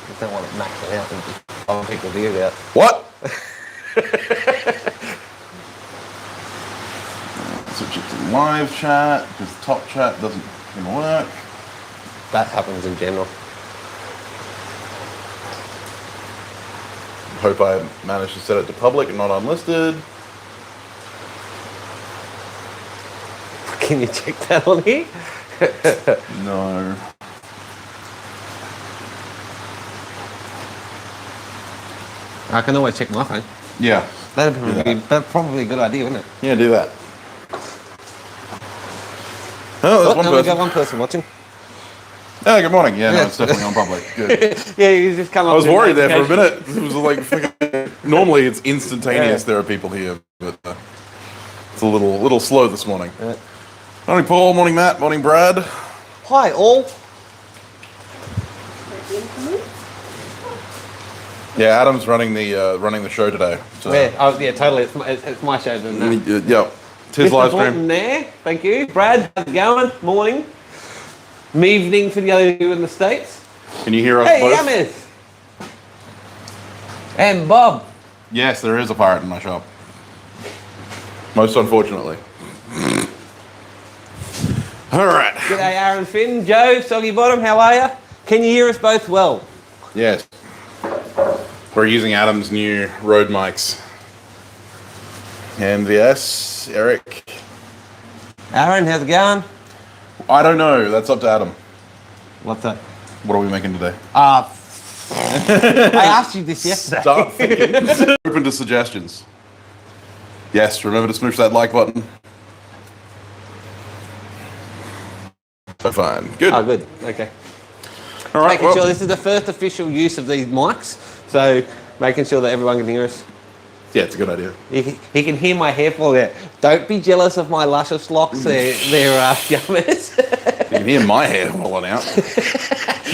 Just don't want it maxing out and just blowing people's ears out. What? Switch it to live chat because top chat doesn't work. That happens in general. Hope I managed to set it to public and not unlisted. Can you check that on here? No. I can always check my phone. Yeah. That's probably a good idea, isn't it? Yeah, do that. Oh, there's We got one person watching. Oh, good morning. Yeah, no, it's definitely on public. Good. Yeah, you just come up. I was worried there for a minute. It was like normally it's instantaneous. There are people here, but it's a little slow this morning. Morning, Paul. Morning, Matt. Morning, Brad. Hi, all. Yeah, Adam's running the show today. So. Yeah, oh, yeah, totally. It's my show. Yeah, it's his live stream. There, thank you, Brad. How's it going? Morning. Evening for the other of you in the States. Can you hear us Hey, both? Yamis. And Bob. Yes, there is a pirate in my shop. Most unfortunately. All right. G'day, Aaron, Finn, Joe, Soggy Bottom. How are you? Can you hear us both well? Yes. We're using Adam's new Rode mics. MVS, Eric. Aaron, how's it going? I don't know. That's up to Adam. What's that? What are we making today? I asked you this yesterday. Start thinking. Open to suggestions. Yes, remember to smoosh that like button. So fine. Good. Oh, good. Okay. All right. Making sure this is the first official use of these mics, so making sure that everyone can hear us. Yeah, it's a good idea. He can hear my hair fall out. Don't be jealous of my luscious locks. They're yummers. You can hear my hair falling out.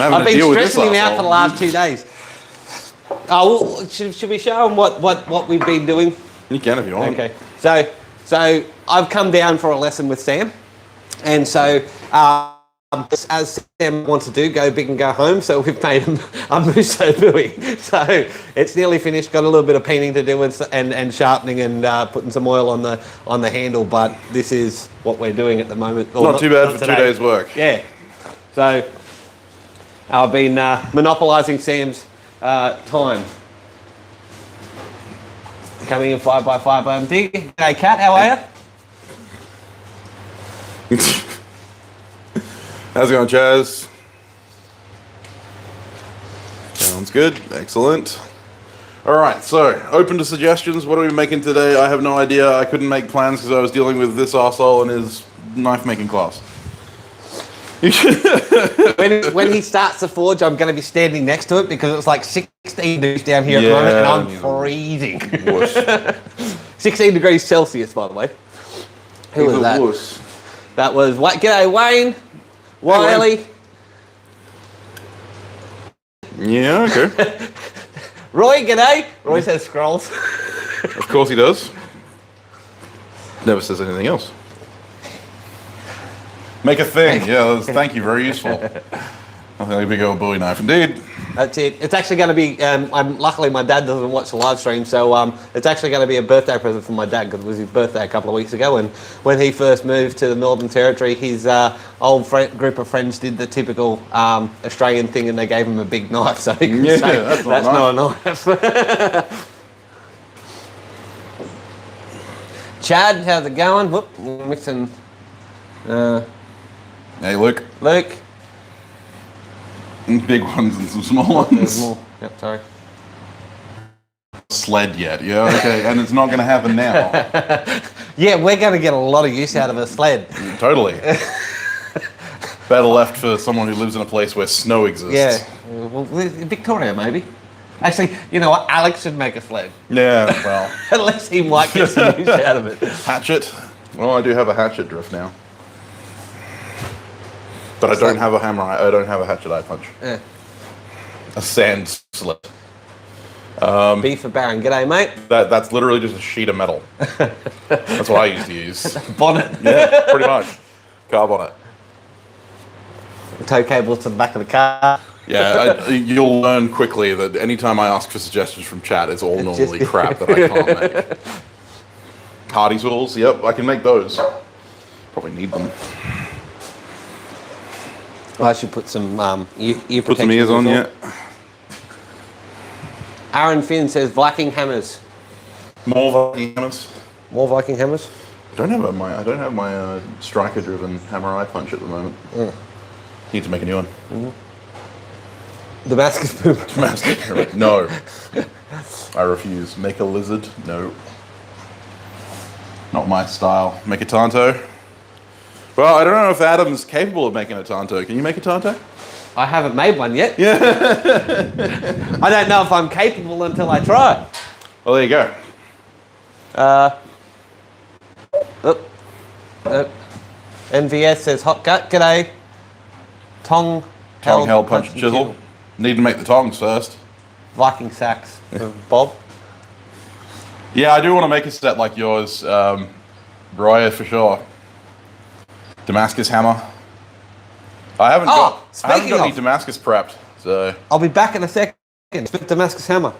I've been stressing him out for the last 2 days. Oh, well, should we show him what we've been doing? You can if you want. Okay. So I've come down for a lesson with Sam, and so as Sam wants to do, go big and go home. So we've made him a Muso buoy. So it's nearly finished. Got a little bit of painting to do and sharpening and putting some oil on the handle. But this is what we're doing at the moment. Not too bad for today. 2 days' work. Yeah. So I've been monopolising Sam's time. Coming in 5x5 OMD. Hey, Kat, how are you? How's it going, Chaz? Sounds good. Excellent. All right, so open to suggestions. What are we making today? I have no idea. I couldn't make plans because I was dealing with this arsehole and his knife-making class. when he starts the forge, I'm going to be standing next to it because it's like 16 degrees down here at the moment and I'm freezing. 16 degrees Celsius, by the way. Who was that? Wuss. That was, g'day, Wayne. Wiley. Yeah, okay. Roy, g'day. Roy says scrolls. Of course he does. Never says anything else. Make a thing. Yeah, thank you. Very useful. I think a big old Bowie knife indeed. That's it. It's actually going to be, luckily my dad doesn't watch the live stream, so it's actually going to be a birthday present from my dad because it was his birthday a couple of weeks ago, and when he first moved to the Northern Territory, his old group of friends did the typical Australian thing and they gave him a big knife, so he could say, that's not a knife. Chad, how's it going? Whoop, mixing. Hey, Luke. Luke. Big ones and some small ones. Yep, sorry. Sled yet, yeah, okay, and it's not going to happen now. Yeah, we're going to get a lot of use out of a sled. Totally. Better left for someone who lives in a place where snow exists. Yeah, well, Victoria maybe. Actually, you know what, Alex should make a sled. Yeah, well. Unless he might get some use out of it. Hatchet. Well, I do have a hatchet drift now. But I don't have a hammer, I don't have a hatchet eye punch. Yeah. A sand slit. B for Baron. G'day, mate. That's literally just a sheet of metal. That's what I used to use. Bonnet. Yeah, pretty much. Car bonnet. The tow cable to the back of the car. Yeah, you'll learn quickly that anytime I ask for suggestions from chat, it's all normally crap that I can't make. Hardy tools, yep, I can make those. Probably need them. I should put some ear protection. Put some ears on, yeah. Aaron Finn says Viking hammers. More Viking hammers. More Viking hammers. I don't have my striker-driven hammer eye punch at the moment. Need to make a new one. Damascus boom. Damascus. No, I refuse. Make a lizard. No, not my style. Make a Tanto. Well, I don't know if Adam's capable of making a Tanto. Can you make a Tanto? I haven't made one yet. Yeah. I don't know if I'm capable until I try. Well, there you go. NVS says hot gut. G'day. Tong Held punch and chisel. Need to make the tongs first. Viking sacks. Bob. Yeah, I do want to make a set like yours, Roya, for sure. Damascus hammer. I haven't got any Damascus prepped, so I'll be back in a second with Damascus hammer.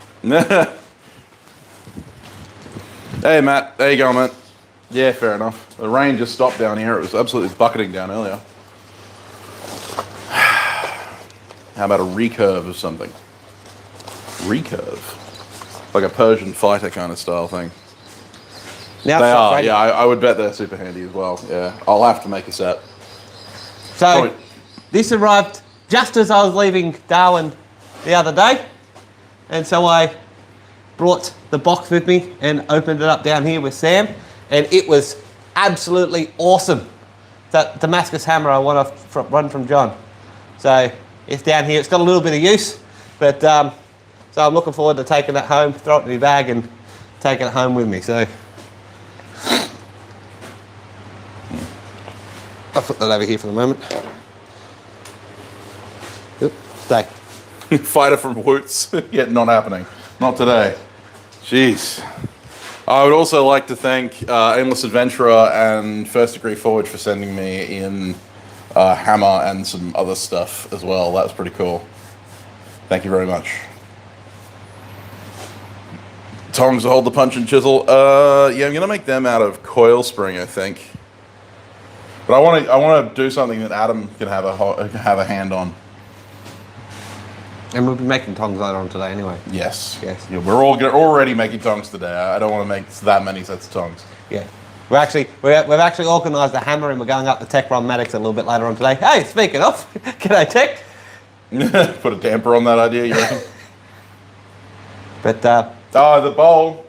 Hey Matt, there you go, mate. Yeah, fair enough. The rain just stopped down here. It was absolutely bucketing down earlier. How about a recurve of something? Recurve? Like a Persian fighter kind of style thing. Now they are, yeah, I would bet they're super handy as well. Yeah, I'll have to make a set. So, this arrived just as I was leaving Darwin the other day. And so I brought the box with me and opened it up down here with Sam. And it was absolutely awesome. That Damascus hammer I want to run from John. So, it's down here. It's got a little bit of use. But, so I'm looking forward to taking it home, throw it in my bag and taking it home with me. So, I'll put that over here for the moment. Oop, stay. Fighter from Woots. Yet not happening. Not today. Jeez. I would also like to thank Aimless Adventurer and First Degree Forge for sending me in hammer and some other stuff as well. That was pretty cool. Thank you very much. Tongs to hold the punch and chisel. Yeah, I'm gonna make them out of coil spring, I think. But I want to do something that Adam can have a hand on. And we'll be making tongs later on today anyway. Yes. Yes. Yeah, we're already making tongs today. I don't want to make that many sets of tongs. Yeah. We've actually organised a hammer and we're going up the Tech Run Maddox a little bit later on today. Hey, speaking of, g'day Tech. Put a damper on that idea, you reckon? But the bowl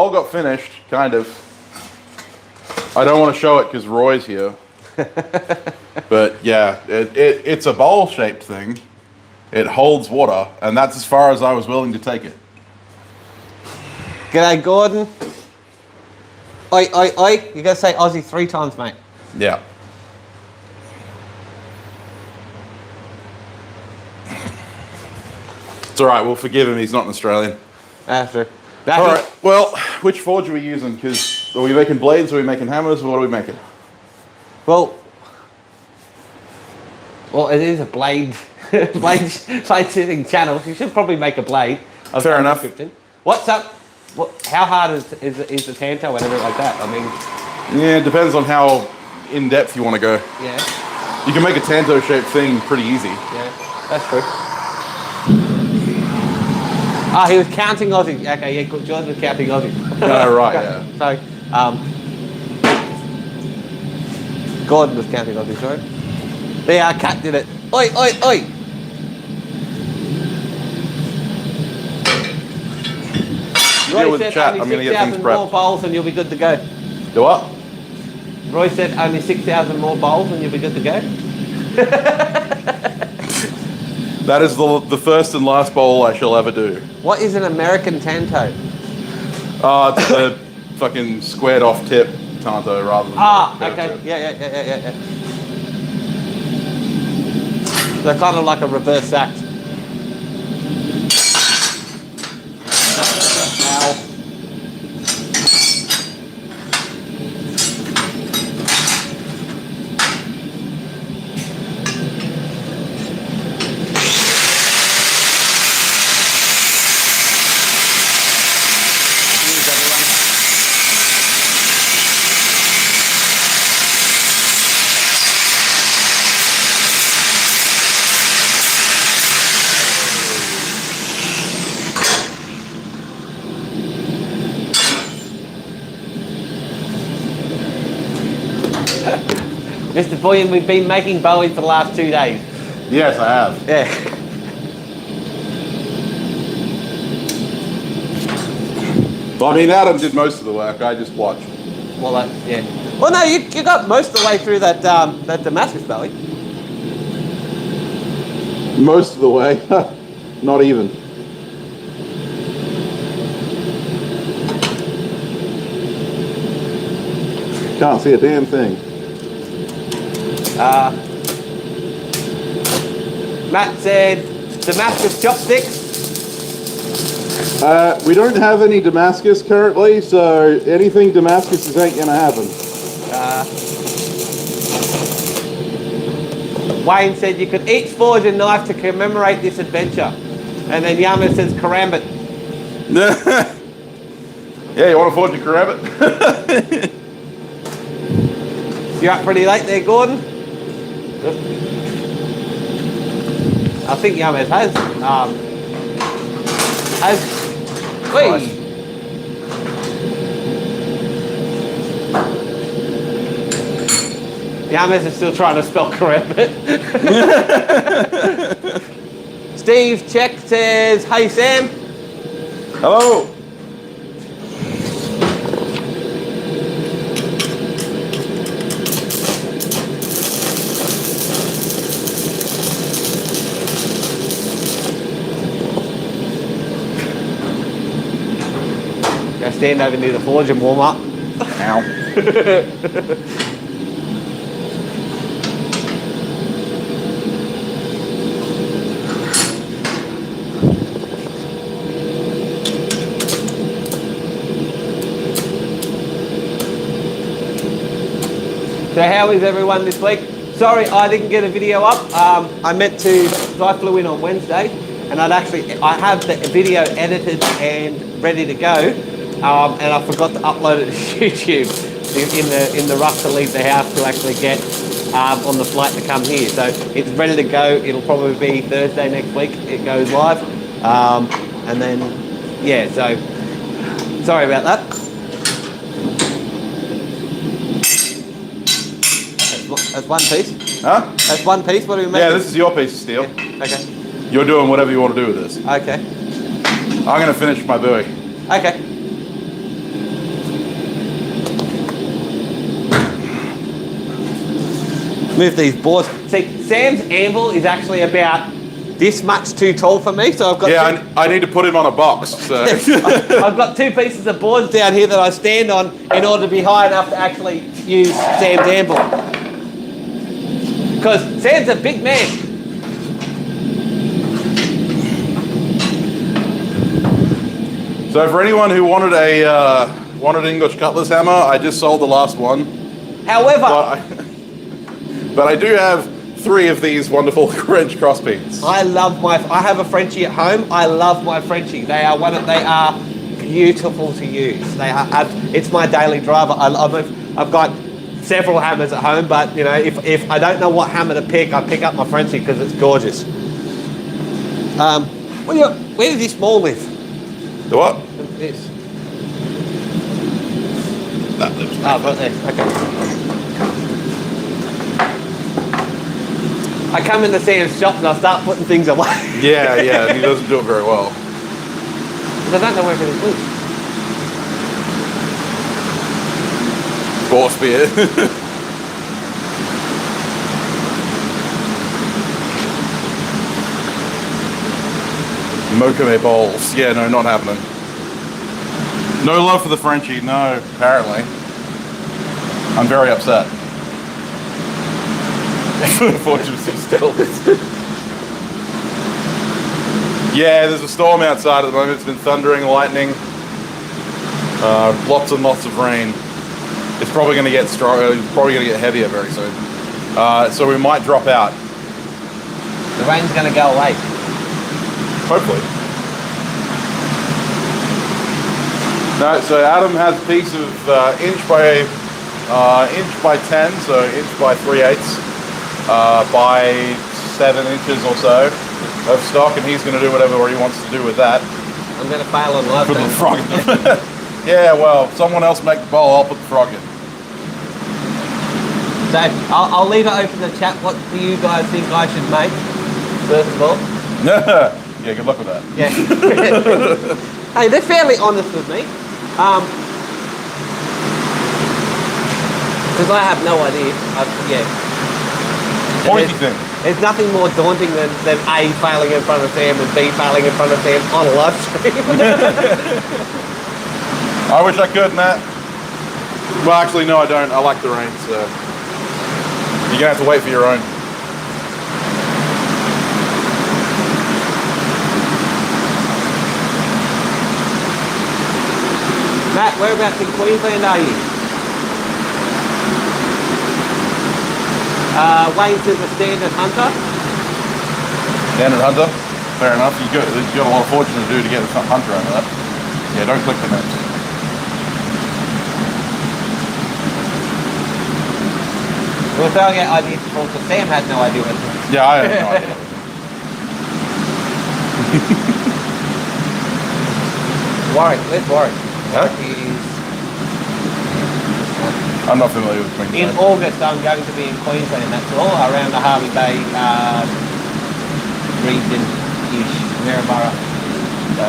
got finished, kind of. I don't want to show it because Roy's here. But yeah, it's a bowl-shaped thing. It holds water, and that's as far as I was willing to take it. g'day Gordon. Oi, oi, oi. You gotta say Aussie 3 times, mate. Yeah. It's alright, we'll forgive him, he's not an Australian. After. Alright, well, which forge are we using? Because are we making blades, are we making hammers, or what are we making? Well, it is a blade sitting channel. You should probably make a blade. Fair enough. What's up? How hard is the Tanto and everything like that? I mean, yeah, it depends on how in depth you want to go. Yeah. You can make a Tanto shaped thing pretty easy. Yeah, that's true. Ah, he was counting Aussie. Okay, yeah, George was counting Aussie. Oh, right, yeah. So, Gordon was counting Aussie, sorry. The cat did it. Oi, oi, oi! Yeah, Roy with said chat, only I'm going to get things 6,000 more prepped. bowls and you'll be good to go. Do what? Roy said only 6,000 more bowls and you'll be good to go. That is the first and last bowl I shall ever do. What is an American Tanto? It's a fucking squared off tip Tanto rather than... Okay. Yeah. They're kind of like a reverse sack. Ow. Mr. Bullion, we've been making Boeing for the last 2 days. Yes, I have. Yeah. I mean, Adam did most of the work. I just watched. Well, yeah. Well, no, you got most of the way through that that Damascus belly. Most of the way. Not even. Can't see a damn thing. Matt said Damascus chopsticks. We don't have any Damascus currently, so anything Damascus ain't gonna happen. Wayne said you could each forge a knife to commemorate this adventure. And then Yama says karambit. Yeah, you want to forge a karambit? You're up pretty late there, Gordon. I think Yama has. Wait. Yamas is still trying to spell karambit. Steve Check says, hey Sam. Hello. Go stand over near the forge and warm up. Ow. So how is everyone this week? Sorry, I didn't get a video up. I meant to, so I flew in on Wednesday, and I have the video edited and ready to go, and I forgot to upload it to YouTube in the rush to leave the house to actually get on the flight to come here. So it's ready to go. It'll probably be Thursday next week. It goes live, and then yeah. So sorry about that. That's one piece. Huh? That's one piece. What do we make? Yeah, this is your piece of steel. Yeah. Okay. You're doing whatever you want to do with this. Okay. I'm going to finish my buoy. Okay. Move these boards. See, Sam's anvil is actually about this much too tall for me, so I've got. Yeah, I need to put him on a box. So. I've got 2 pieces of boards down here that I stand on in order to be high enough to actually use Sam's anvil. Because Sam's a big man. So for anyone who wanted wanted English cutlass hammer, I just sold the last one. However, but I do have 3 of these wonderful French crossbeams. I have a Frenchie at home. I love my Frenchie. They are beautiful to use. It's my daily driver. I've got several hammers at home, but you know, if I don't know what hammer to pick, I pick up my Frenchie because it's gorgeous. Where does this mall live? The what? This. That lives. Oh, right there. Okay. I come in to Sam's shop and I start putting things away. Yeah, and he doesn't do it very well. I don't know where everything lives. Boar spear. Mokame bowls. Yeah, no, not happening. No love for the Frenchie, no, apparently. I'm very upset. Unfortunately, still. Yeah, there's a storm outside at the moment. It's been thundering, lightning, lots and lots of rain. It's probably going to get stronger. It's probably going to get heavier very soon. So we might drop out. The rain's going to go away. Hopefully. No, so Adam has a piece of inch by 10, so inch by 3/8 by 7 inches or so of stock, and he's going to do whatever he wants to do with that. I'm going to fail on live. Put the frog in. Yeah, well, someone else make the bowl, I'll put the frog in. So I'll leave it open in the chat. What do you guys think I should make? First of all. Yeah, good luck with that. Yeah. Hey, they're fairly honest with me. Because I have no idea. Pointy thing. There's nothing more daunting than A, failing in front of Sam, and B, failing in front of Sam on a live stream. I wish I could, Matt. Well, actually, no, I don't. I like the rain, so you're gonna have to wait for your own. Matt, whereabouts in Queensland are you? Wayne says a standard hunter. Standard hunter? Fair enough. You got a lot of fortune to do to get a hunter out of that. Yeah, don't click the maps. Well, so I get ideas from because Sam had no idea what to do. Yeah, I have no idea. Warwick, where's Warwick? Huh? He's I'm not familiar with Queensland. in August. I'm going to be in Queensland. That's all around the Harvey Bay region-ish, Maryborough. So.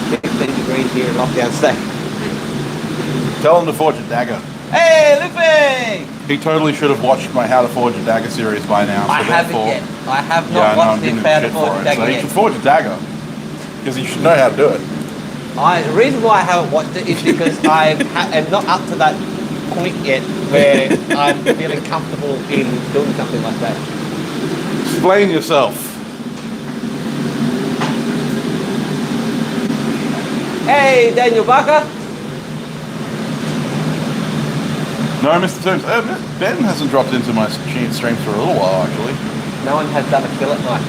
16 degrees here in lockdown state. Tell him to forge a dagger. Hey, Luffy! He totally should have watched my How to Forge a Dagger series by now. I haven't yet. I have not watched the How to Forge a Dagger so yet. he should forge a dagger. Because he should know how to do it. The reason why I haven't watched it is because I am not up to that point yet where I'm feeling comfortable in doing something like that. Explain yourself. Hey, Daniel Barker. No, Mr. Toombs. Ben hasn't dropped into my streams for a little while, actually. No one has done a fillet knife.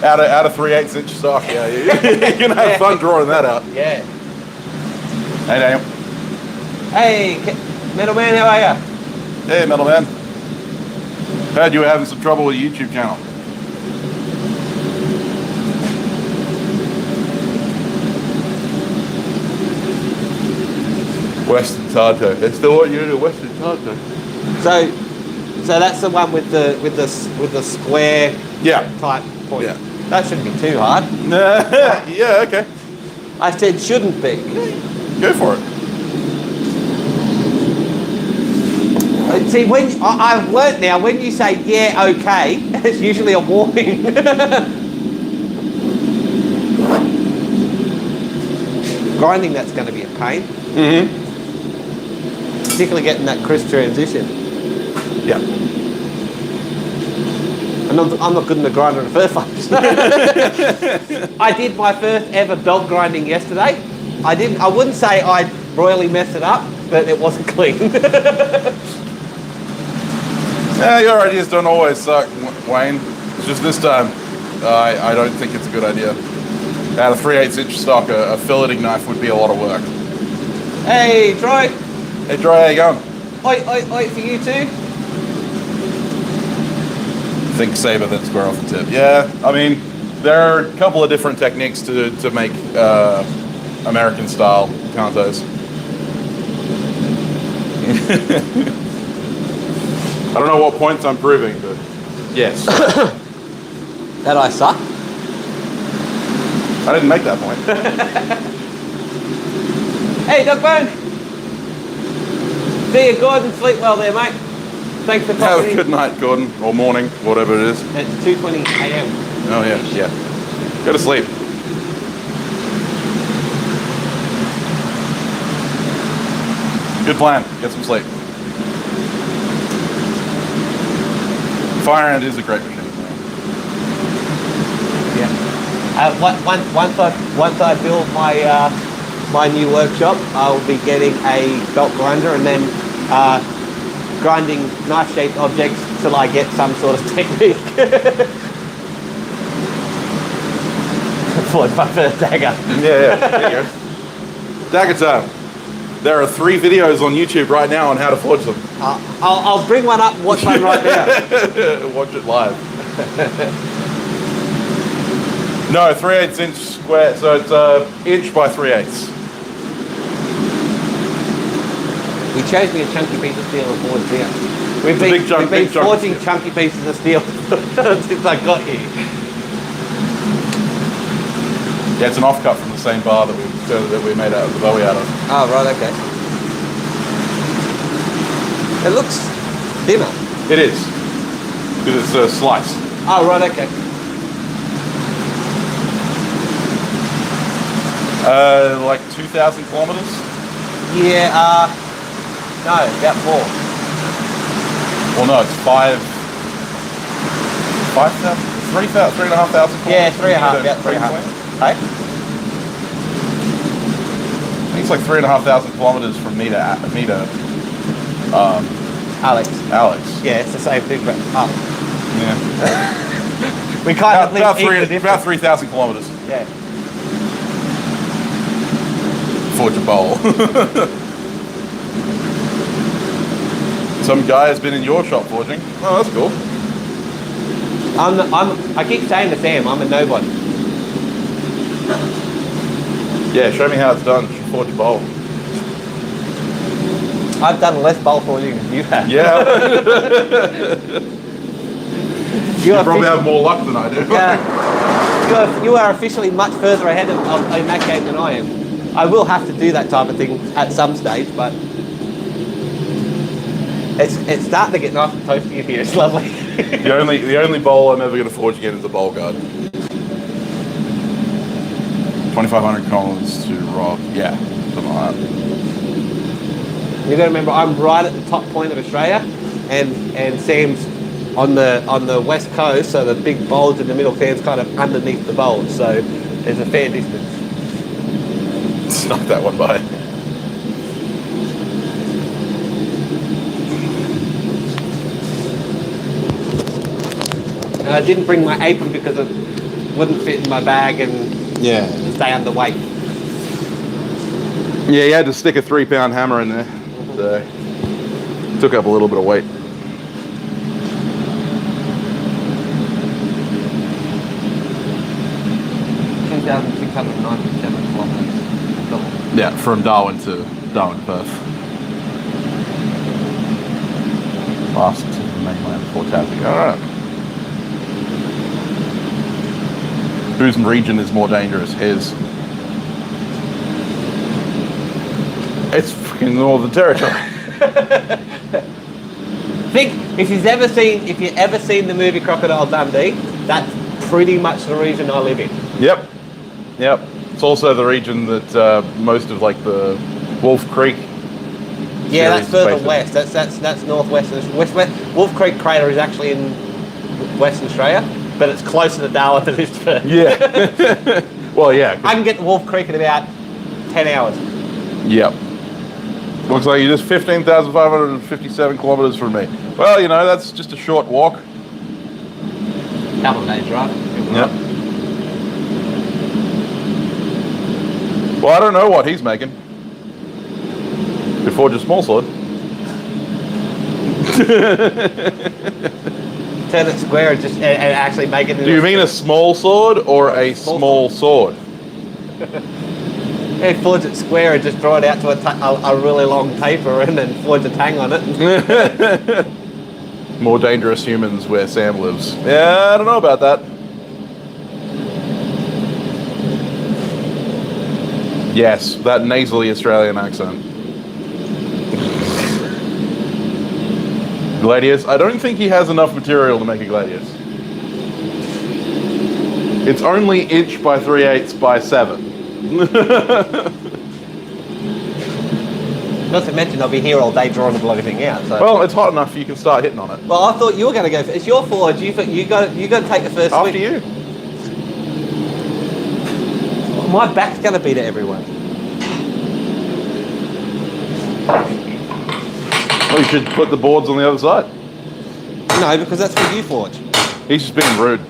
out of 3/8 inch stock, yeah. You're going to have fun drawing that out. Yeah. Hey, Daniel. Hey, Metal Man, how are you? Hey, Metal Man. Heard you were having some trouble with your YouTube channel. Western Tarto. They still want you to do Western Tarto. So that's the one with the square type point. Yeah. That shouldn't be too hard. Yeah, okay. I said shouldn't be. Go for it. See, when I've learnt now, when you say yeah, okay, it's usually a warning. Grinding, that's going to be a pain. Mm-hmm. Particularly getting that crisp transition. Yeah. And I'm not good in the grinder in the first place. I did my first ever belt grinding yesterday. I wouldn't say I royally messed it up, but it wasn't clean. Yeah, your ideas don't always suck, Wayne. It's just this time, I don't think it's a good idea. Out of 3/8 inch stock, a filleting knife would be a lot of work. Hey, Troy. Hey, Troy, how you going? Oi, for you too. Think saber, then square off the tip. Yeah, I mean, there are a couple of different techniques to make American style cantos. I don't know what points I'm proving, but yes. That I suck. I didn't make that point. Hey, Doug Bone. See you, Gordon. Sleep well there, mate. Thanks for Have popping a in. good night, Gordon, or morning, whatever it is. It's 2:20 a.m. Oh yeah, yeah. Go to sleep. Good plan. Get some sleep. Fire Ant is a great machine. Yeah. Once I build my new workshop, I'll be getting a belt grinder and then grinding knife-shaped objects till I get some sort of technique. For my first dagger. Yeah, there you go. Dagger time. There are 3 videos on YouTube right now on how to forge them. I'll bring one up and watch one right now. Watch it live. No, 3/8 inch square, so it's inch by 3/8. He chose me a chunky piece of steel and forged it. We've big chunk been of forging steel. chunky pieces of steel since I got here. Yeah, it's an offcut from the same bar that we made out of the Bowie out of. Oh, right, okay. It looks thinner. It is, because it's a slice. Oh, right, okay. Like 2,000 kilometers. Yeah, no, about 4. Well, no, it's 5,000, 3,500 kilometers. Yeah, 3.5, about 3.5. Hey? I think it's like 3,500 kilometers from me to Alex. Alex. Yeah, it's the same thing, but up. Yeah. We kind of live equal About difference. 3,000 kilometers. Yeah. Forge a bowl. Some guy has been in your shop forging. Oh, that's cool. I keep saying to Sam, I'm a nobody. Yeah, show me how it's done. Forge a bowl. I've done less bowl forging than you have. Yeah. You probably have more luck than I do. You are officially much further ahead in that game than I am. I will have to do that type of thing at some stage, but it's starting to get nice and toasty in here. It's lovely. The only bowl I'm ever going to forge again is the bowl guard. 2,500 kilometers to Rob. Yeah, something like that. You got to remember, I'm right at the top point of Australia, and Sam's on the west coast, so the big bulge in the middle, Sam's kind of underneath the bulge, so there's a fair distance. Snuck that one by. And I didn't bring my apron because it wouldn't fit in my bag and stay underweight. Yeah, you had to stick a 3-pound hammer in there. So took up a little bit of weight. kilometers. Yeah, from Darwin to Perth. Last to the mainland before Tassie. Alright. Whose region is more dangerous? His. It's freaking Northern Territory. Think if you've ever seen the movie Crocodile Dundee, that's pretty much the region I live in. Yep. It's also the region that most of like the Wolf Creek. Yeah, that's further west. That's northwest. Wolf Creek Crater is actually in Western Australia, but it's closer to Darwin than it is to Perth. Yeah. Well, yeah. I can get to Wolf Creek in about 10 hours. Yep. Looks like you're just 15,557 kilometers from me. Well, you know, that's just a short walk. Couple of days, right? Yep. Well, I don't know what he's making. You forge a small sword. Turn it square and actually make it. Do you mean a small sword or a small sword? Yeah, forge it square and just draw it out to a really long taper and then forge a tang on it. More dangerous humans where Sam lives. Yeah, I don't know about that. Yes, that nasally Australian accent. Gladius? I don't think he has enough material to make a Gladius. It's only inch by 3/8 by 7. Not to mention I'll be here all day drawing the bloody thing out. So. Well, it's hot enough you can start hitting on it. Well, I thought you were going to go. It's your forge. You got to take the first swing. After you. My back's going to be to everyone. Well, you should put the boards on the other side. No, because that's what you forge. He's just being rude.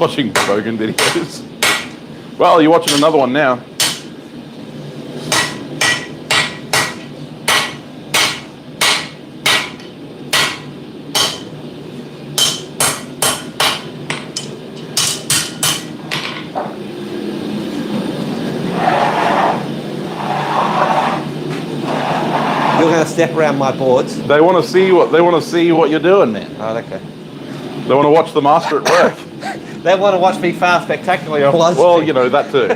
watching Bogan videos. Well, you're watching another one now. You're going to step around my boards. They want to see what you're doing, man. Oh, okay. They want to watch the master at work. They want to watch me fail spectacularly on Livestream. Well, you know, that too.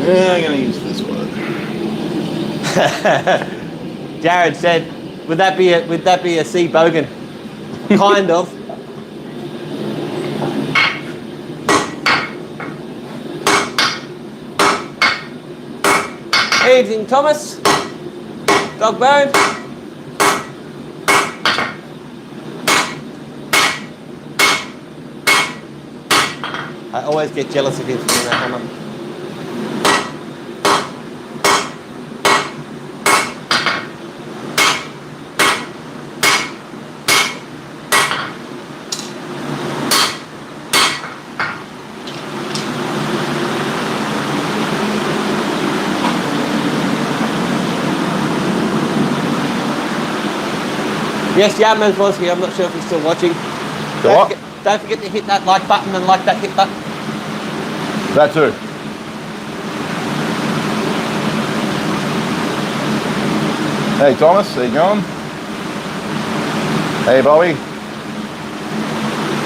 I'm going to use this one. Jared said, "Would that be a sea bogan?" Kind of. Anything, Thomas? Dog bone? I always get jealous of him from that hammer. Yes, Yardman Vosky, I'm not sure if he's still watching. Don't forget to hit that like button and like that hit button. That too. Hey Thomas, how you going? Hey Bobby.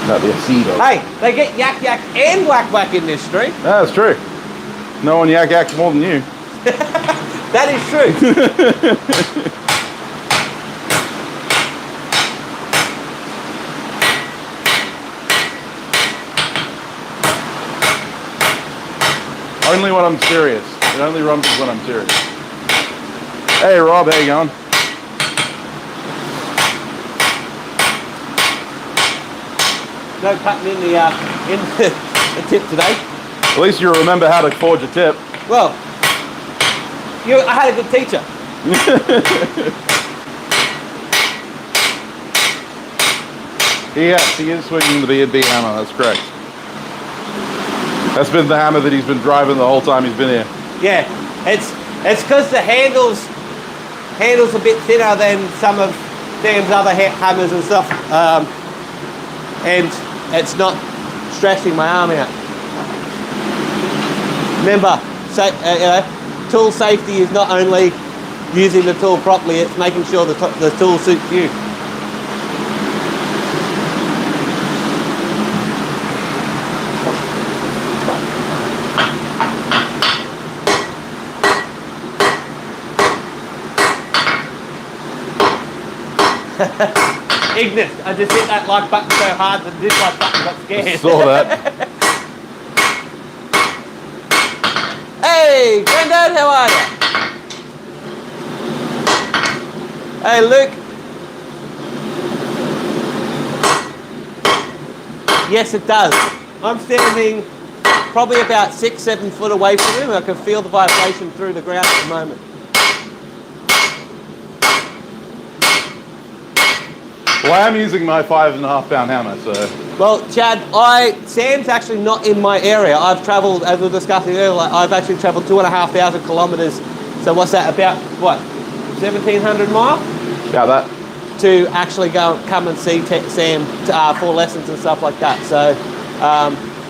That'd be a sea dog. Hey, they get yak yak and whack whack in this stream. That's true. No one yak yaks more than you. That is true. Only when I'm serious. It only rumbles when I'm serious. Hey Rob, how you going? No cutting in the tip today. At least you remember how to forge a tip. Well, I had a good teacher. Yes, he is swinging the B&B hammer, that's correct. That's been the hammer that he's been driving the whole time he's been here. Yeah, it's because the handle's a bit thinner than some of Dan's other hammers and stuff, and it's not stressing my arm out. Remember, tool safety is not only using the tool properly; it's making sure the tool suits you. Ignis, I just hit that like button so hard that this like button got scared. I saw that. Hey, Grandad, how are you? Hey, Luke. Yes, it does. I'm standing probably about 6-7 foot away from him. I can feel the vibration through the ground at the moment. Well, I am using my 5.5 pound hammer, so. Well, Chad, Sam's actually not in my area. I've travelled, as we were discussing earlier, I've actually travelled 2,500 kilometres. So what's that, about, what, 1,700 miles? About that. To actually come and see Sam for lessons and stuff like that. So,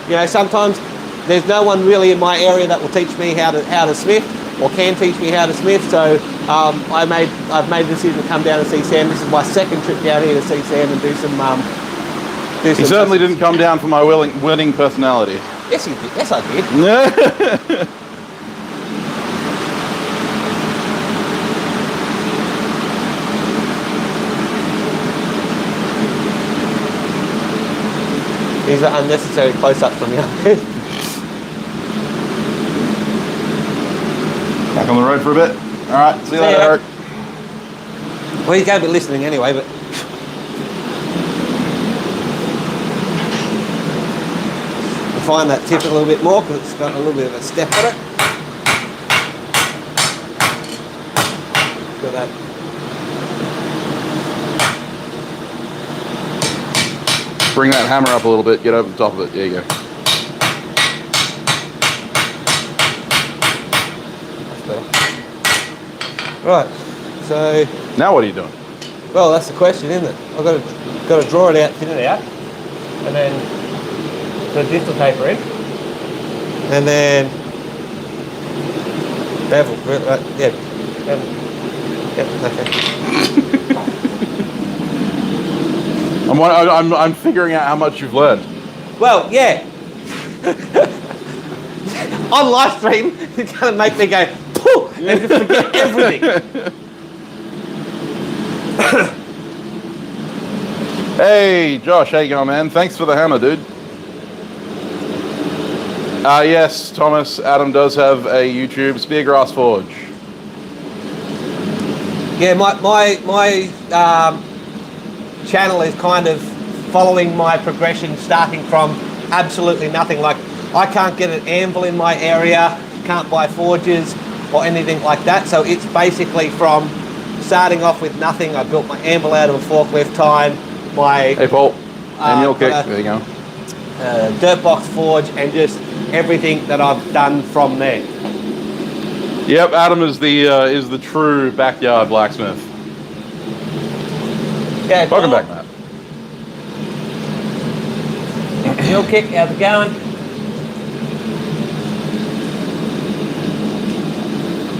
you know, sometimes there's no one really in my area that will teach me how to smith or can teach me how to smith. So I've made the decision to come down and see Sam. This is my second trip down here to see Sam and do some. He certainly didn't come down for my winning personality. Yes, he did. Yes, I did. These are unnecessary close-ups from you. Back on the road for a bit. All right, see you later, Eric. Well, he's going to be listening anyway, but... Refine that tip a little bit more because it's got a little bit of a step on it. Got that Bring that hammer up a little bit. Get over the top of it. There you go. Right, so... Now what are you doing? Well, that's the question, isn't it? I've got to draw it out, thin it out, and then put a distal taper in, and then bevel, yeah, bevel. Yep, okay. I'm figuring out how much you've learned. Well, yeah. On live stream, it's going to make me go, pooh, and just forget everything. Hey, Josh, how you going, man? Thanks for the hammer, dude. Yes, Thomas, Adam does have a YouTube, Speargrass Forge. Yeah, my channel is kind of following my progression, starting from absolutely nothing. Like, I can't get an anvil in my area, can't buy forges or anything like that. So it's basically from starting off with nothing. I built my anvil out of a forklift tine, my... Hey, Paul. And your kick. There you go. Dirt box forge, and just everything that I've done from there. Yep, Adam is the true backyard blacksmith. Yeah, welcome back, Matt. Heel kick, how's it going?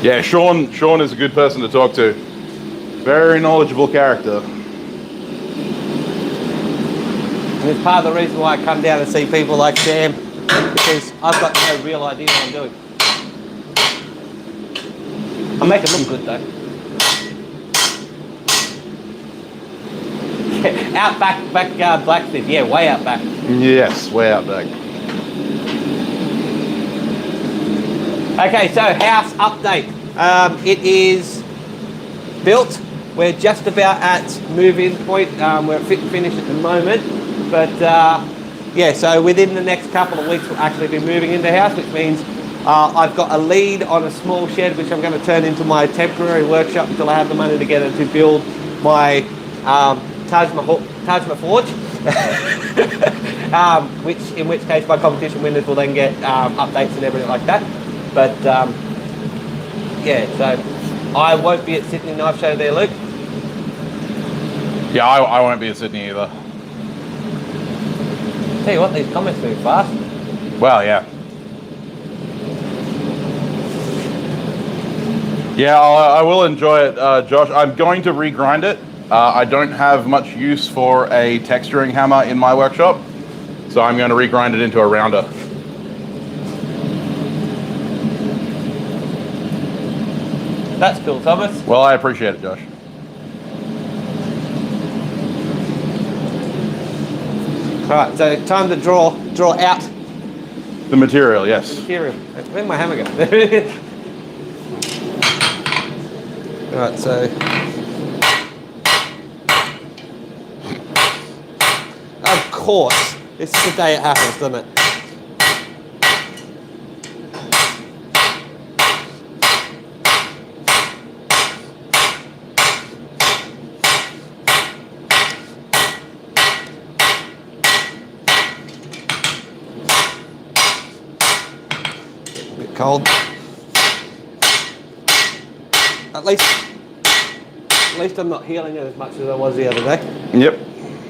Yeah, Sean is a good person to talk to. Very knowledgeable character. And it's part of the reason why I come down and see people like Sam, because I've got no real idea what I'm doing. I make it look good though. Yeah, out back, blacksmith, yeah, way out back. Yes, way out back. Okay, so house update. It is built. We're just about at move-in point. We're at fit and finish at the moment. But yeah, so within the next couple of weeks we'll actually be moving into the house, which means I've got a lead on a small shed which I'm going to turn into my temporary workshop until I have the money together to build my Taj Mahal Forge. In which case my competition winners will then get updates and everything like that. But yeah, so I won't be at Sydney Knife Show there, Luke. Yeah, I won't be at Sydney either. Tell you what, these comments move fast. Well, yeah. Yeah, I will enjoy it, Josh. I'm going to regrind it. I don't have much use for a texturing hammer in my workshop, so I'm going to regrind it into a rounder. That's cool, Thomas. Well, I appreciate it, Josh. All right, so time to draw out the material, yes. material. Where'd my hammer go? There it is. All right, so of course, this is the day it happens, doesn't it? Cold. At least I'm not healing it as much as I was the other day. Yep.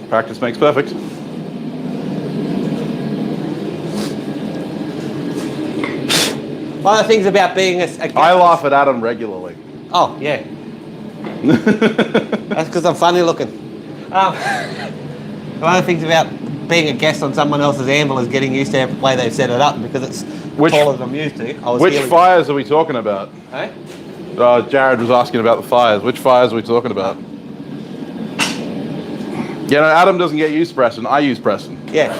Practice makes perfect. One of the things about being a I laugh at Adam regularly. Oh, yeah. That's because I'm funny looking. One of the things about being a guest on someone else's anvil is getting used to the way they've set it up, because it's taller than I'm used to. Which fires are we talking about? Hey? Jared was asking about the fires. Which fires are we talking about? You know, Adam doesn't get used Preston. I use Preston. Yeah.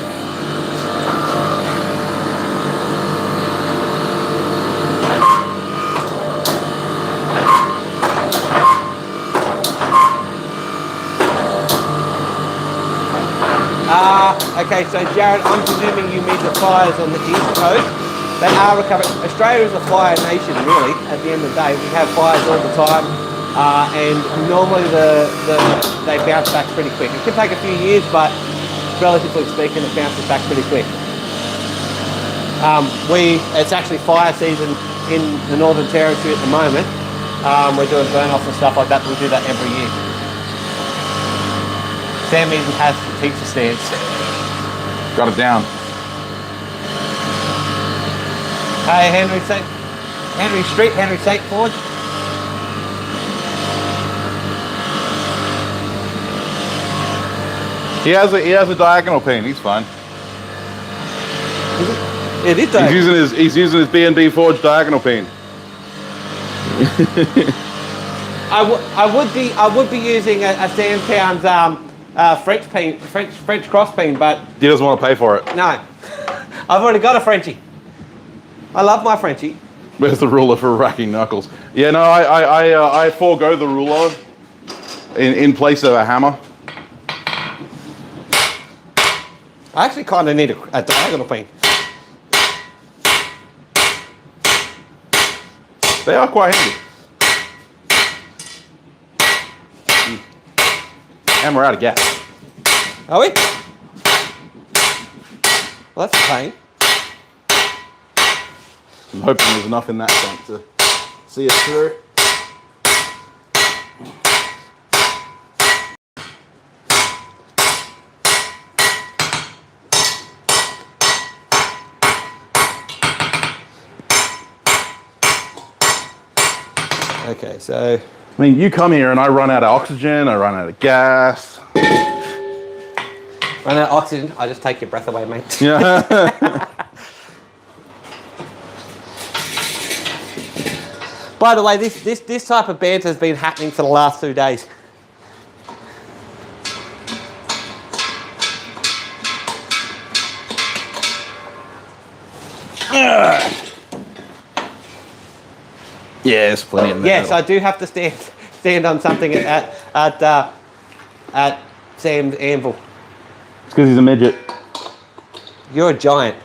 Okay, so Jared, I'm presuming you mean the fires on the East Coast. They are recovering. Australia is a fire nation, really, at the end of the day. We have fires all the time, and normally they bounce back pretty quick. It could take a few years, but relatively speaking, it bounces back pretty quick. It's actually fire season in the Northern Territory at the moment. We're doing burn-offs and stuff like that, but we do that every year. Sam even has the teacher stance. Got it down. Hey, Henry Street, Henry St. Forge. He has a diagonal pin. He's fine. It is diagonal. He's using his B&B Forge diagonal pin. I would be using a Sam Towns French cross pin, but He doesn't want to pay for it. no, I've already got a Frenchie. I love my Frenchie. Where's the ruler for racking knuckles? Yeah, no, I forego the ruler in place of a hammer. I actually kind of need a diagonal pin. They are quite handy. And we're out of gas. Are we? Well, that's a pain. I'm hoping there's enough in that tank to see us through. Okay, so I mean, you come here and I run out of oxygen, I run out of gas. run out of oxygen. I just take your breath away, mate. Yeah. By the way, this type of banter has been happening for the last 2 days. Yeah, there's plenty in there. Yes, I do have to stand on something at Sam's anvil. It's because he's a midget. You're a giant.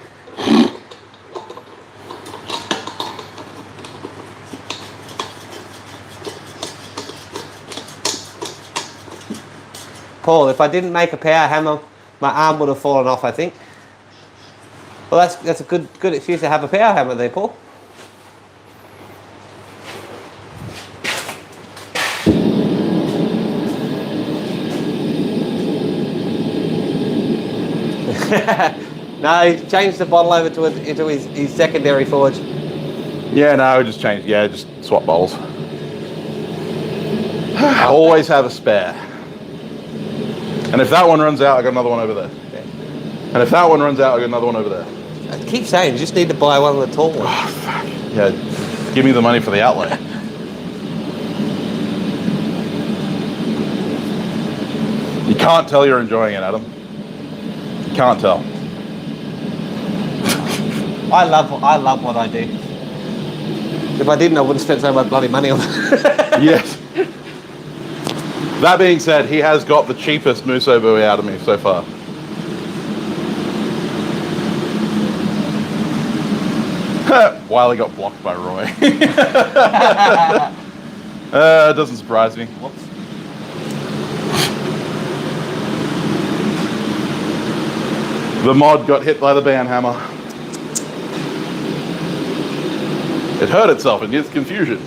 Paul, if I didn't make a power hammer, my arm would have fallen off, I think. Well, that's a good excuse to have a power hammer there, Paul. No, he changed the bottle over into his secondary forge. Yeah, no, we just changed. Yeah, just swap bottles. Always have a spare. And if that one runs out, I got another one over there. Yeah. And if that one runs out, I got another one over there. I keep saying, you just need to buy one of the tall ones. Oh, fuck. Yeah, give me the money for the outlay. You can't tell you're enjoying it, Adam. You can't tell. I love what I do. If I didn't, I wouldn't spend so much bloody money on it. Yes. That being said, he has got the cheapest Muso buoy out of me so far. Wiley got blocked by Roy. It doesn't surprise me. Whoops. The mod got hit by the band hammer. It hurt itself in its confusion.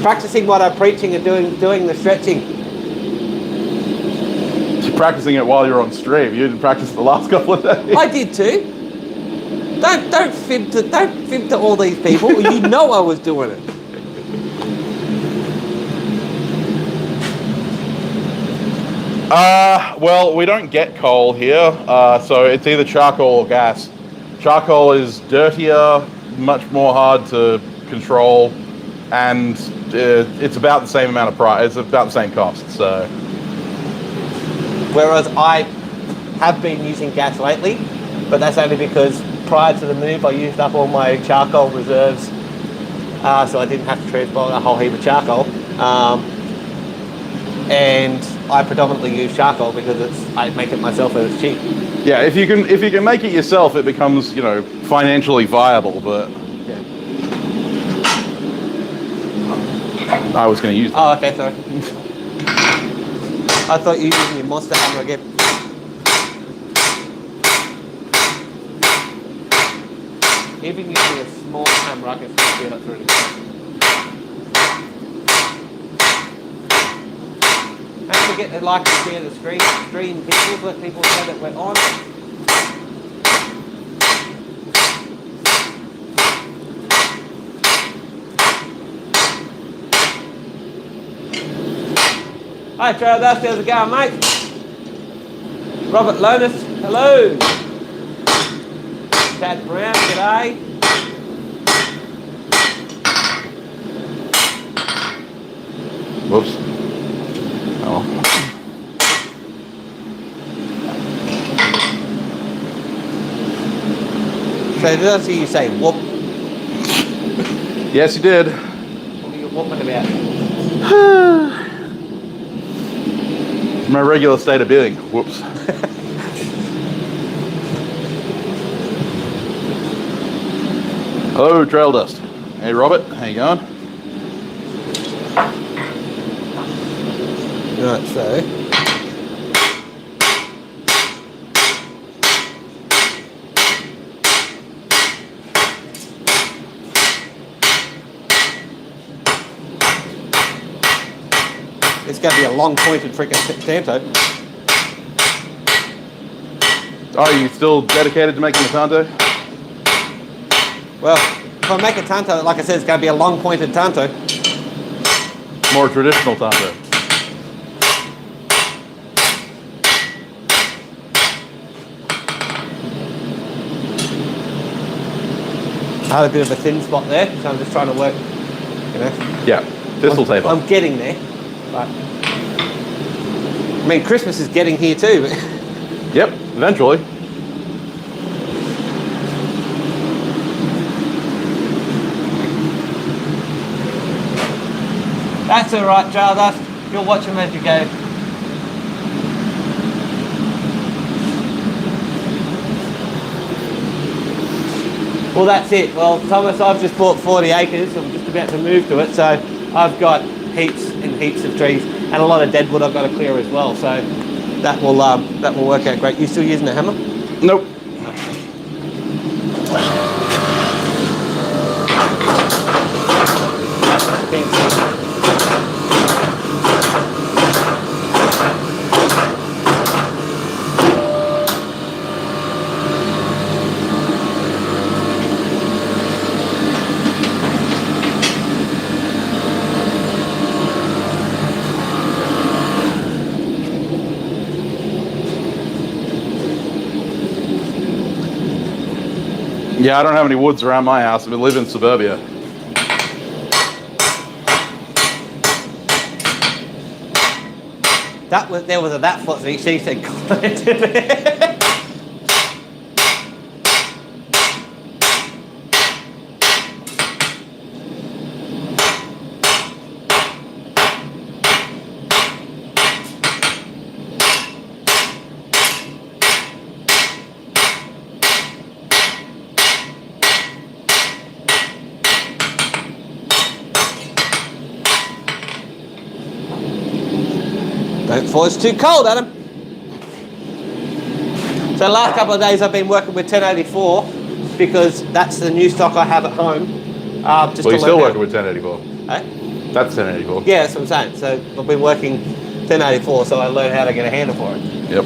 Practicing what I'm preaching and doing the stretching. You're practicing it while you're on stream. You didn't practice the last couple of days. I did too. Don't fib to all these people. You know I was doing it. Well, we don't get coal here, so it's either charcoal or gas. Charcoal is dirtier, much more hard to control, and it's about the same amount of price. It's about the same cost. So, whereas I have been using gas lately, but that's only because prior to the move I used up all my charcoal reserves, so I didn't have to transport a whole heap of charcoal. And I predominantly use charcoal because I make it myself and it's cheap. yeah, if you can make it yourself, it becomes, you know, financially viable. But Yeah. I was going to use that. Oh, okay, sorry. I thought you were using your monster hammer again. Even using a small hammer, I can still feel it through the Don't forget to like and share the stream people, let people know that we're on. Hi Trail Dust, how's it going, mate? Robert Lonis, hello. Chad Brown, g'day. Whoops. Oh. So did I see you say whoop? Yes, you did. What are you whooping about? My regular state of being. Whoops. Hello, Trail Dust. Hey, Robert. How you going? Right, so. It's going to be a long pointed freaking Tanto. Are you still dedicated to making a Tanto? Well, if I make a Tanto, like I said, it's going to be a long pointed Tanto. More traditional Tanto. I had a bit of a thin spot there, so I'm just trying to work, you know. Yeah, this'll taper. I'm getting there, but I mean, Christmas is getting here too. Yep, eventually. That's all right, Trail Dust. You'll watch them as you go. Well, that's it. Well, Thomas, I've just bought 40 acres. I'm just about to move to it, so I've got heaps and heaps of trees and a lot of deadwood I've got to clear as well. So that will work out great. You still using a hammer? Nope. Yeah, I don't have any woods around my house. I live in suburbia. There was a that foot that she said commented. Don't fall, it's too cold, Adam. So the last couple of days I've been working with 1084 because that's the new stock I have at home. Well, you're still working with 1084. Eh? That's 1084. Yeah, that's what I'm saying. So I've been working 1084 so I learned how to get a handle for it. Yep.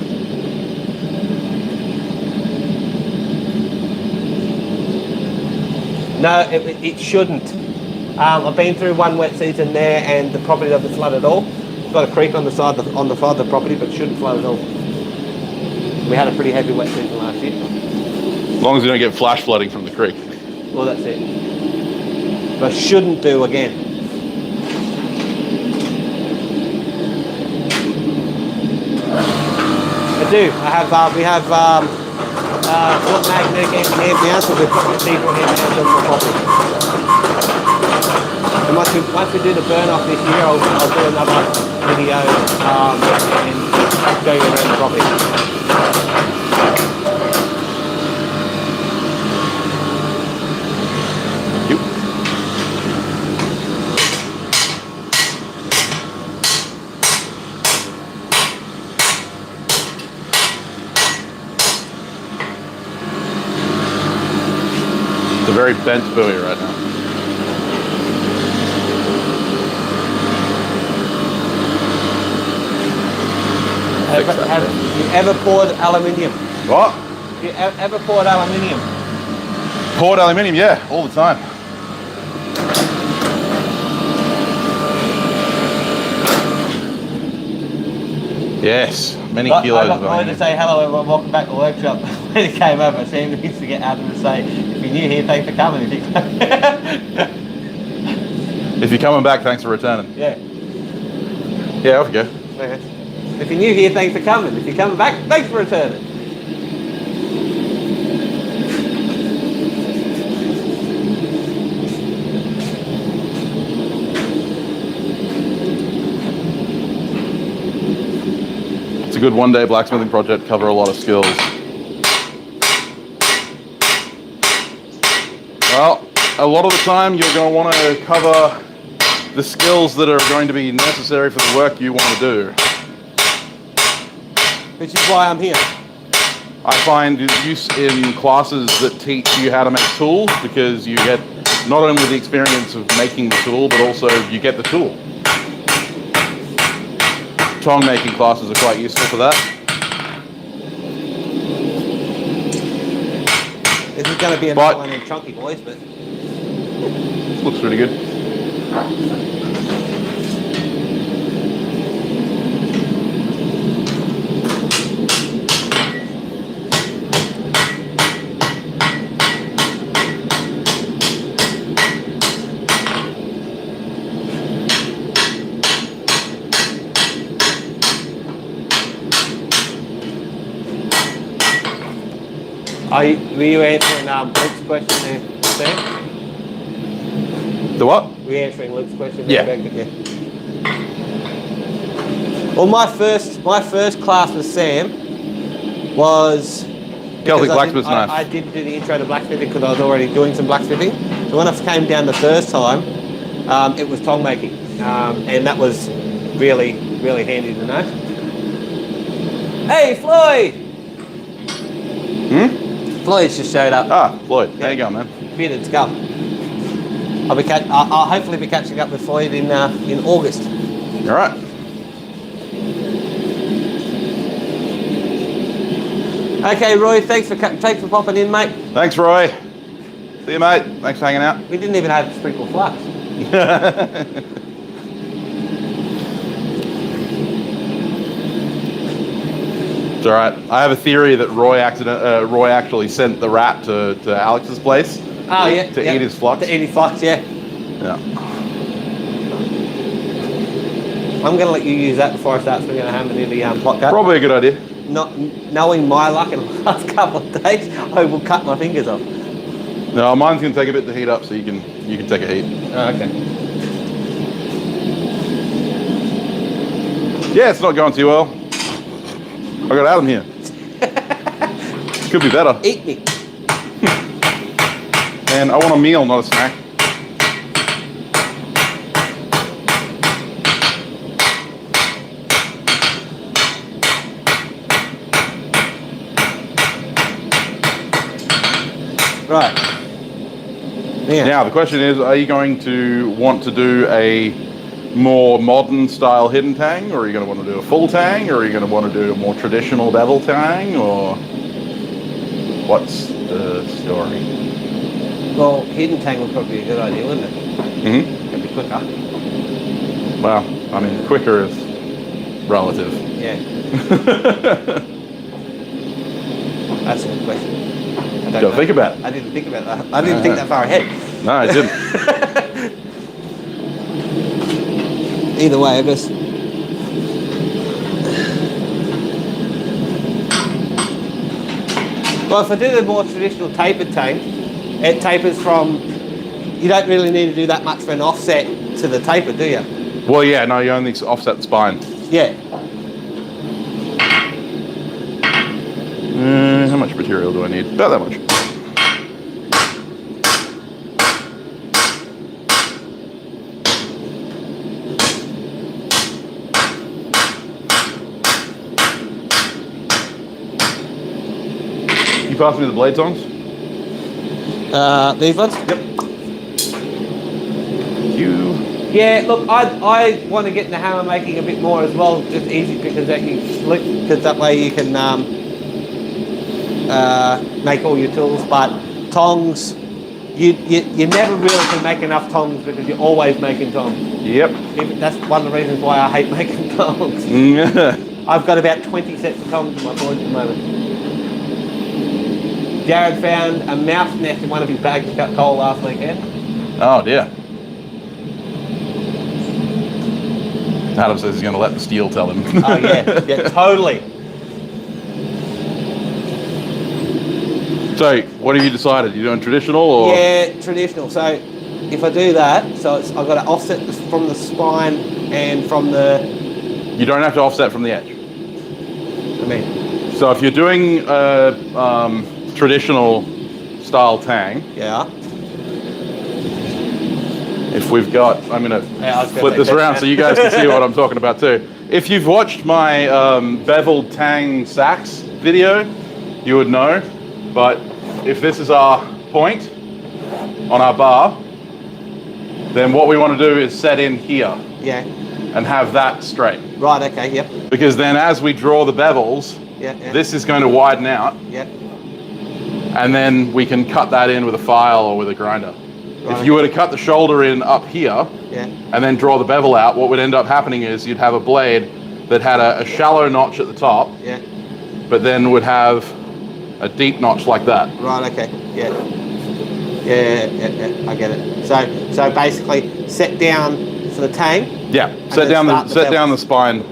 No, it shouldn't. I've been through one wet season there and the property doesn't flood at all. It's got a creek on the side of the property, but it shouldn't flood at all. We had a pretty heavy wet season last year. As long as you don't get flash flooding from the creek. Well, that's it. But shouldn't do again. I do. We have what magnetic engineers now, so we've got the people here to handle the property. And once we do the burn off this year, I'll do another video and show you around the property. It's a very bent buoy right now. Have you ever poured aluminium? What? You ever poured aluminium? Poured aluminium, yeah, all the time. Yes, many kilos I got of Roy to aluminium. say hello everyone, welcome back to the workshop. When he came over, Sam needs to get out and say, if you're new here, thanks for coming. If you're coming back, thanks for returning. Yeah. Yeah, off you go. Okay. If you're new here, thanks for coming. If you're coming back, thanks for returning. It's a good one-day blacksmithing project, cover a lot of skills. Well, a lot of the time you're going to want to cover the skills that are going to be necessary for the work you want to do. Which is why I'm here. I find use in classes that teach you how to make tools, because you get not only the experience of making the tool, but also you get the tool. Tong making classes are quite useful for that. This is going to be another one in chunky boys, but Looks pretty good. were you answering Luke's question there, Sam? The what? Were you answering Luke's question? Yeah. Yeah. Well, my first class with Sam was Celtic blacksmith's knife. I did do the intro to blacksmithing because I was already doing some blacksmithing. So when I came down the first time, it was tong making, and that was really handy to know. Hey, Floyd! Floyd's just showed up. Ah, Floyd. There you go, man. Bearded skull. I'll hopefully be catching up with Floyd in August. All right. Okay, Roy. Thanks for popping in, mate. Thanks, Roy. See you, mate. Thanks for hanging out. We didn't even have to sprinkle flux. It's all right. I have a theory that Roy actually sent the rat to Alex's place. Oh yeah. To eat his flux. To eat his flux, yeah. Yeah. I'm going to let you use that before I start swinging a hammer near the pot cut. Probably a good idea. Not knowing my luck in the last couple of days, I will cut my fingers off. No, mine's gonna take a bit to heat up, so you can take a heat. Oh, okay. Yeah, it's not going too well. I got Adam here. Could be better. Eat me. And I want a meal, not a snack. Right. Yeah. Now, the question is, are you going to want to do a more modern style hidden tang, or are you going to want to do a full tang, or are you going to want to do a more traditional bevel tang, or what's the story? Well, hidden tang would probably be a good idea, wouldn't it? Mm-hmm. It'd be quicker. Well, I mean, quicker is relative. Yeah. That's a good question. Gotta think about it. I didn't think about that. I didn't think that far ahead. No, I didn't. Either way, I guess. Well, if I do the more traditional tapered tang, it tapers from. You don't really need to do that much for an offset to the taper, do you? Well, yeah, no, you only offset the spine. Yeah. How much material do I need? About that much. You pass me the blade tongs? These ones? Yep. You. Yeah, look, I want to get into hammer making a bit more as well, just easy because that way you can make all your tools. But tongs, you never really can make enough tongs because you're always making tongs. Yep. That's one of the reasons why I hate making tongs. I've got about 20 sets of tongs in my forge at the moment. Jared found a mouse nest in one of his bags of cut coal last weekend. Oh dear. Adam says he's going to let the steel tell him. Oh yeah, totally. So, what have you decided? You doing traditional or? Yeah, traditional. So, if I do that, so I've got to offset from the spine and from the. You don't have to offset from the edge. I mean. So, if you're doing a traditional style tang. Yeah. If we've got, I'm going to flip this around so you guys can see what I'm talking about too. If you've watched my beveled Tang sacks video, you would know. But if this is our point on our bar, then what we want to do is set in here. Yeah. And have that straight. Right, okay, yep. Because then as we draw the bevels, this is going to widen out. Yep. And then we can cut that in with a file or with a grinder. Right. If you were to cut the shoulder in up here and then draw the bevel out, what would end up happening is you'd have a blade that had a shallow notch at the top, but then would have a deep notch like that. Right, okay, yeah, I get it. So basically set down for the tang. Yeah, set down the spine.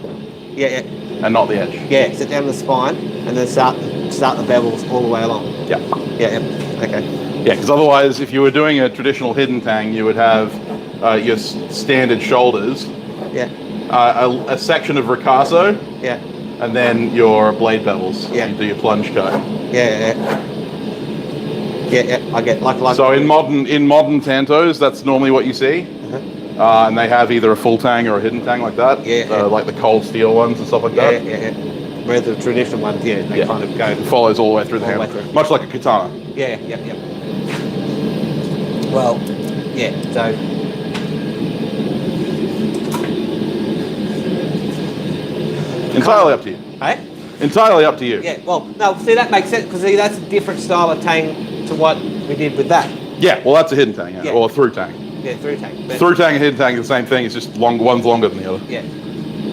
Yeah. And not the edge. Yeah, set down the spine and then start the bevels all the way along. Yeah. Yeah, okay. Yeah, because otherwise, if you were doing a traditional hidden tang, you would have your standard shoulders, a section of ricasso, and then your blade bevels. Yeah. You do your plunge cut. Yeah. I get like. So in modern Tantos, that's normally what you see, and they have either a full tang or a hidden tang like that. Like the cold steel ones and stuff like that. Yeah. Whereas the traditional ones, they kind of go. It follows all the way through the handle, much like a katana. Yeah. Well, so. Entirely up to you. Hey? Entirely up to you. Yeah, well, no, see, that makes sense, because that's a different style of tang to what we did with that. Yeah, well, that's a hidden tang, or a through tang. Yeah, through tang. Through tang and hidden tang are the same thing, it's just one's longer than the other. Yeah.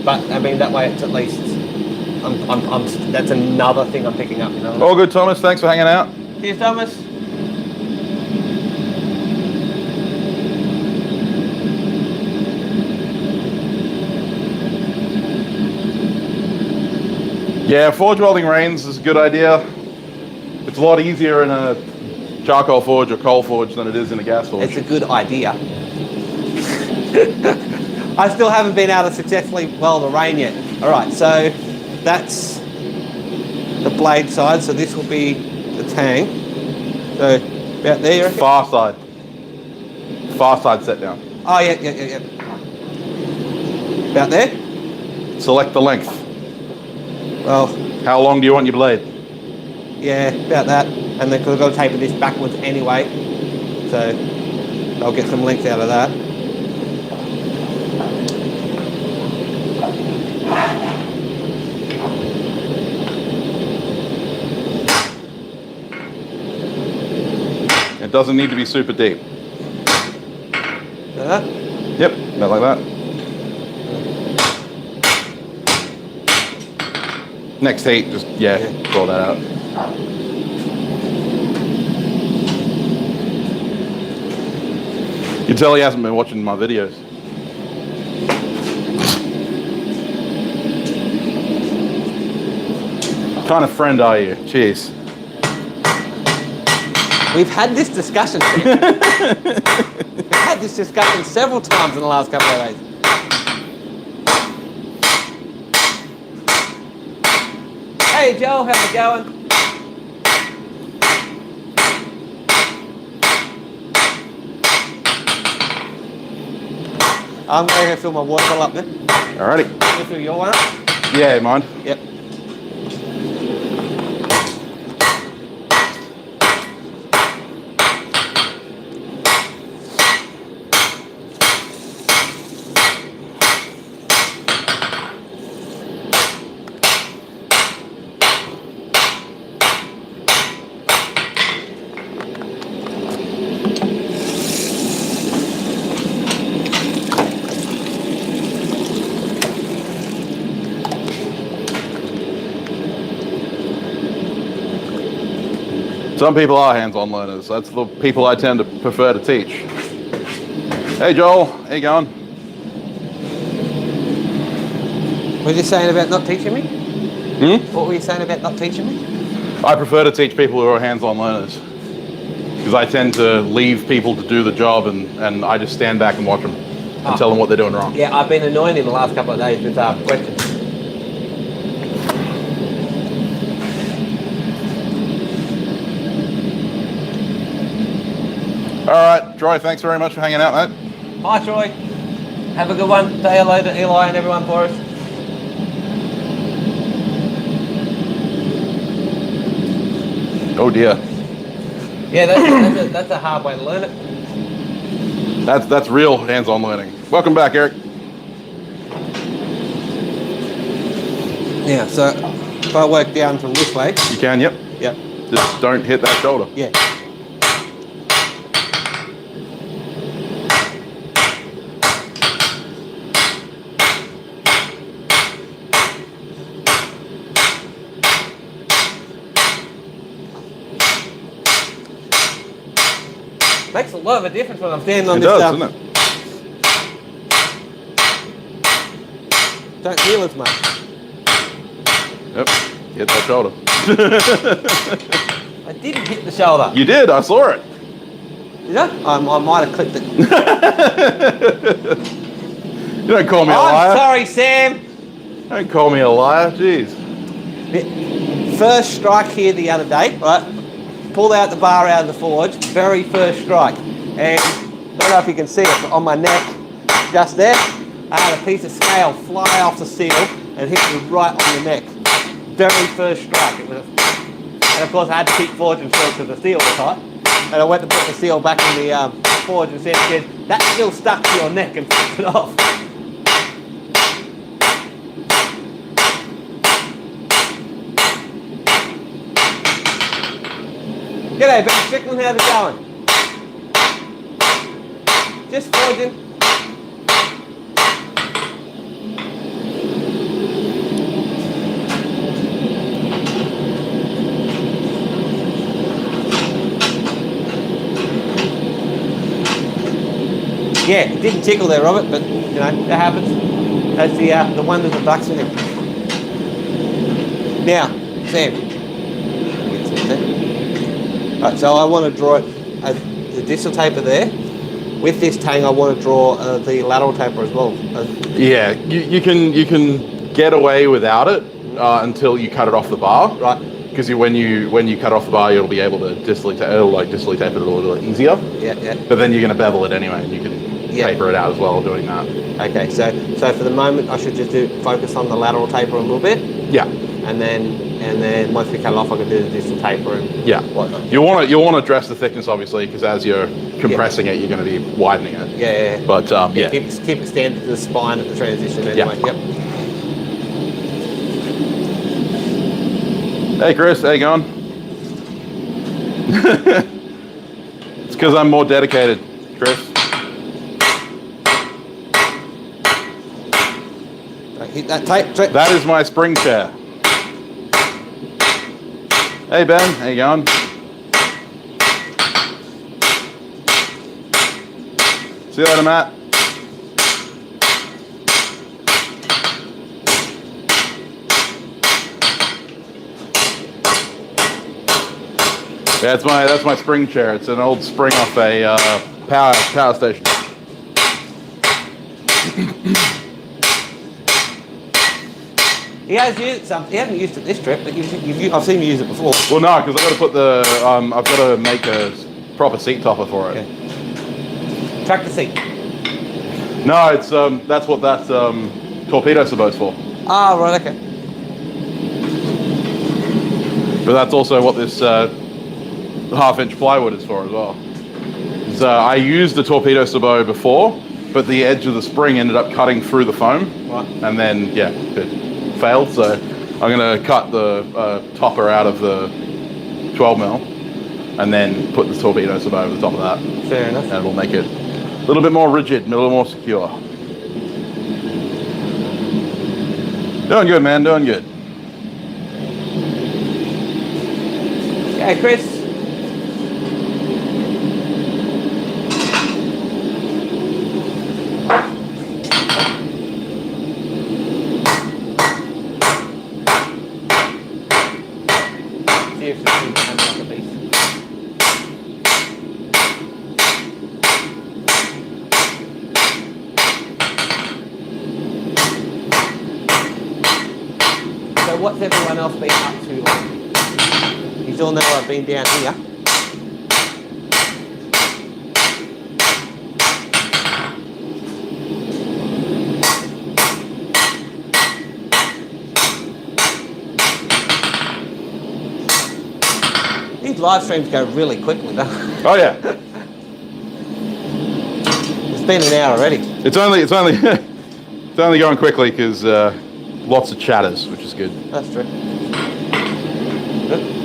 But, I mean, that way it's at least, that's another thing I'm picking up, you know? All good, Thomas, thanks for hanging out. Cheers, Thomas. Yeah, forge welding rains is a good idea. It's a lot easier in a charcoal forge or coal forge than it is in a gas forge. It's a good idea. I still haven't been able to successfully weld a rain yet. All right, so that's the blade side. So this will be the tang. So about there, you reckon? Far side. Far side set down. Oh, yeah. About there? Select the length. Well, how long do you want your blade? Yeah, about that. And then, because I've got to taper this backwards anyway, so I'll get some length out of that. It doesn't need to be super deep. Yep, about like that. Next heat, just, draw that out. You can tell he hasn't been watching my videos. What kind of friend are you? Cheers. We've had this discussion. We've had this discussion several times in the last couple of days. Hey Joe, how's it going? I'm going to fill my water bottle up then. Alrighty. Can you fill your one up? Yeah, mind? Yep. Some people are hands-on learners. That's the people I tend to prefer to teach. Hey Joel, how you going? What were you saying about not teaching me? Hmm? What were you saying about not teaching me? I prefer to teach people who are hands-on learners. Because I tend to leave people to do the job and I just stand back and watch them and tell them what they're doing wrong. Yeah, I've been annoying him the last couple of days with questions. All right, Troy, thanks very much for hanging out, mate. Hi, Troy. Have a good one. Say hello to Eli and everyone for us. Oh dear. Yeah, that's a hard way to learn it. That's real hands-on learning. Welcome back, Eric. Yeah, so if I work down from this way. You can, yep. Yep. Just don't hit that shoulder. Yeah. Makes a lot of a difference when I'm standing on It this does, stuff. doesn't it? Don't feel as much. Yep. Hit that shoulder. I didn't hit the shoulder. You did. I saw it. Did I? I might have clicked it. You don't call me a I'm liar. sorry, Sam. Don't call me a liar. Jeez. First strike here the other day, right? Pulled out the bar out of the forge, very first strike. And I don't know if you can see it, but on my neck, just there, I had a piece of scale fly off the steel and hit me right on the neck. Very first strike. It was, and of course I had to keep forging still because the steel was hot. And I went to put the steel back in the forge and said, that's still stuck to your neck, and flipped it off. G'day, Ben Strickland, how's it going? Just forging. Yeah, it didn't tickle there, Robert, but you know, that happens. That's the wonders of blacksmithing. Now, Sam. Right, so I want to draw the distal taper there. With this tang, I want to draw the lateral taper as well. Yeah, you can get away without it until you cut it off the bar. Right. Because when you cut off the bar, you'll be able to distally tape it a little bit easier. Yeah, yeah. But then you're going to bevel it anyway, and you can taper it out as well doing that. Okay, so for the moment, I should just focus on the lateral taper a little bit. Yeah. And then once we cut it off, I can do the distal taper and whatnot. You'll want to address the thickness obviously, because as you're compressing it, you're going to be widening it. Yeah. But yeah. Keep it standard to the spine at the transition anyway. Yeah. Yep. Hey Chris, how you going? It's because I'm more dedicated, Chris. Don't hit that tape. That is my spring chair. Hey Ben, how you going? See you later, Matt. Yeah, that's my spring chair. It's an old spring off a power station. He has used some. He hasn't used it this trip, but I've seen him use it before. Well, no, because I've got to put the I've got to make a proper seat topper for it. Okay. Tractor seat. No, it's that's what that torpedo sabot's for. Ah, right, okay. But that's also what this half-inch plywood is for as well. So I used the torpedo sabot before, but the edge of the spring ended up cutting through the foam, Right. and then it failed. So I'm going to cut the topper out of the 12mm, and then put the torpedo sabot over the top of that. Fair enough. And it'll make it a little bit more rigid, a little more secure. Doing good, man. Doing good. Okay, Chris. if it's been done like a beast. So what's everyone else been up to lately? You all know I've been down here. These live streams go really quickly, don't they? Oh yeah. It's been an hour already. It's only it's only going quickly because lots of chatters, which is good. That's true. Good.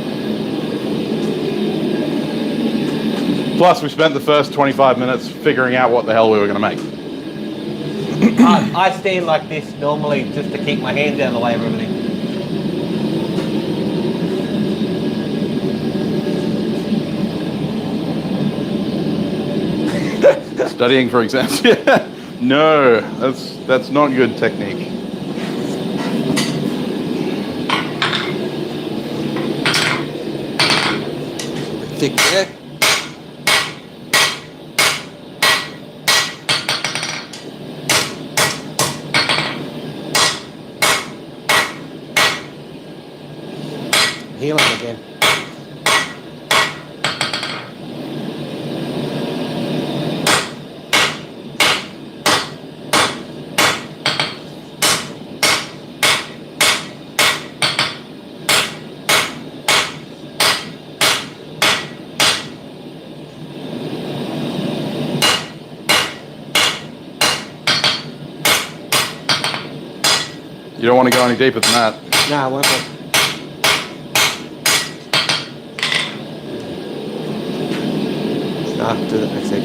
Plus, we spent the first 25 minutes figuring out what the hell we were going to make. I stand like this normally just to keep my hands out of the way of everything. Studying for exams. Yeah. No, that's not good technique. Thick there. Heal him again. You don't want to go any deeper than that. No, I won't. No, do that next week.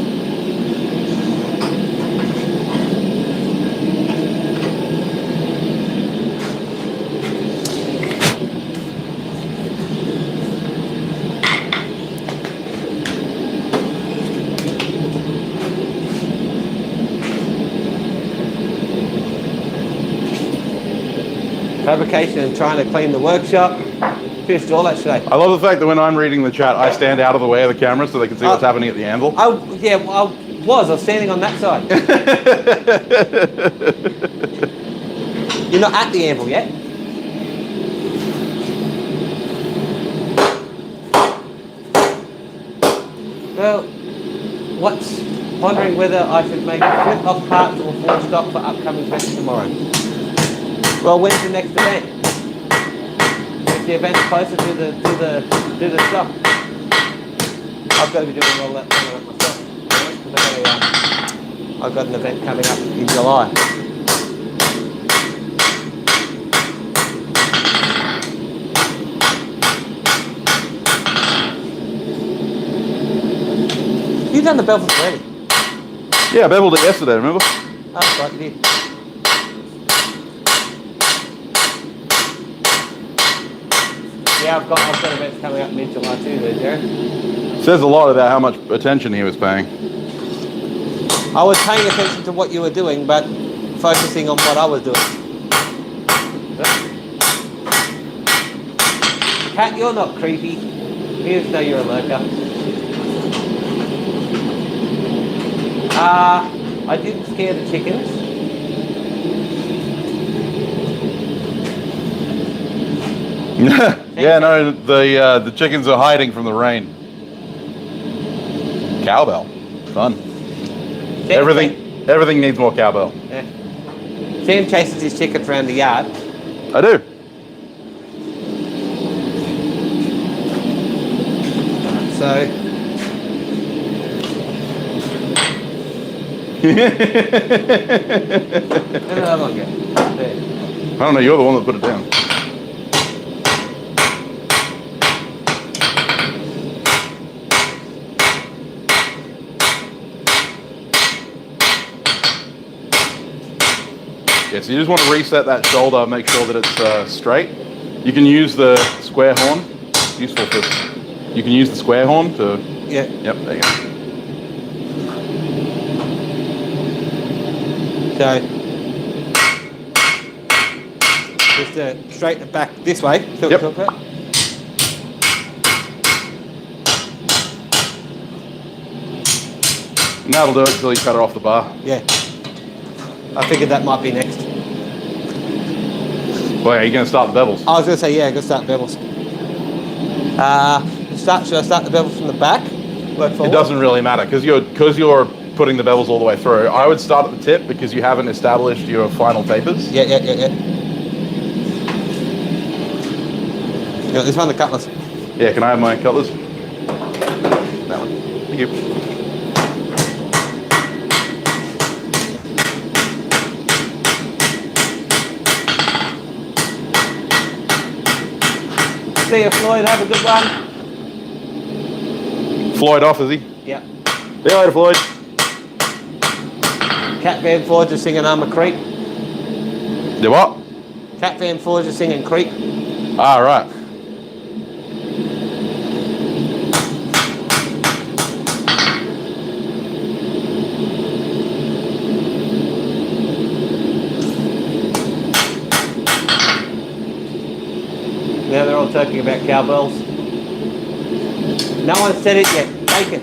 Fabrication and trying to clean the workshop. Finished all that today. I love the fact that when I'm reading the chat, I stand out of the way of the camera so they can see what's happening at the anvil. I was standing on that side. You're not at the anvil yet. Well, wondering whether I should make a flip off parts or full stock for upcoming events tomorrow. Well, when's the next event? If the event's closer to the stock, I've got to be doing all that myself. Because I've got an event coming up in July. You've done the bevels already. Yeah, I beveled it yesterday, remember? Oh, right, you did. Yeah, I've got events coming up mid-July too there, Jared. Says a lot about how much attention he was paying. I was paying attention to what you were doing, but focusing on what I was doing. Cat, you're not creepy. You just know you're a lurker. I didn't scare the chickens. Yeah, no, the chickens are hiding from the rain. Cowbell, fun. Everything needs more cowbell. Yeah. Sam chases his chickens around the yard. I do. So. Another one go. There. I don't know, you're the one that put it down. Yeah, so you just want to reset that shoulder, make sure that it's straight. You can use the square horn. It's useful for. You can use the square horn to. Yeah. Yep, there you go. So, just straighten it back this way. Yep. And that'll do it until you cut it off the bar. Yeah. I figured that might be next. Well, yeah, you're going to start the bevels. I was going to say, yeah, I'm going to start the bevels. Should I start the bevels from the back? Work forward? It doesn't really matter because you're putting the bevels all the way through. I would start at the tip because you haven't established your final tapers. Yeah. You got this one, the cutlass. Yeah, can I have my cutlass? That one. Thank you. See you, Floyd. Have a good one. Floyd off, is he? Yeah. See you later, Floyd. Cat Van Forge is singing I'm a Creep. The what? Cat Van Forge is singing Creep. Ah, right. Now they're all talking about cowbells. No one said it yet. Take it.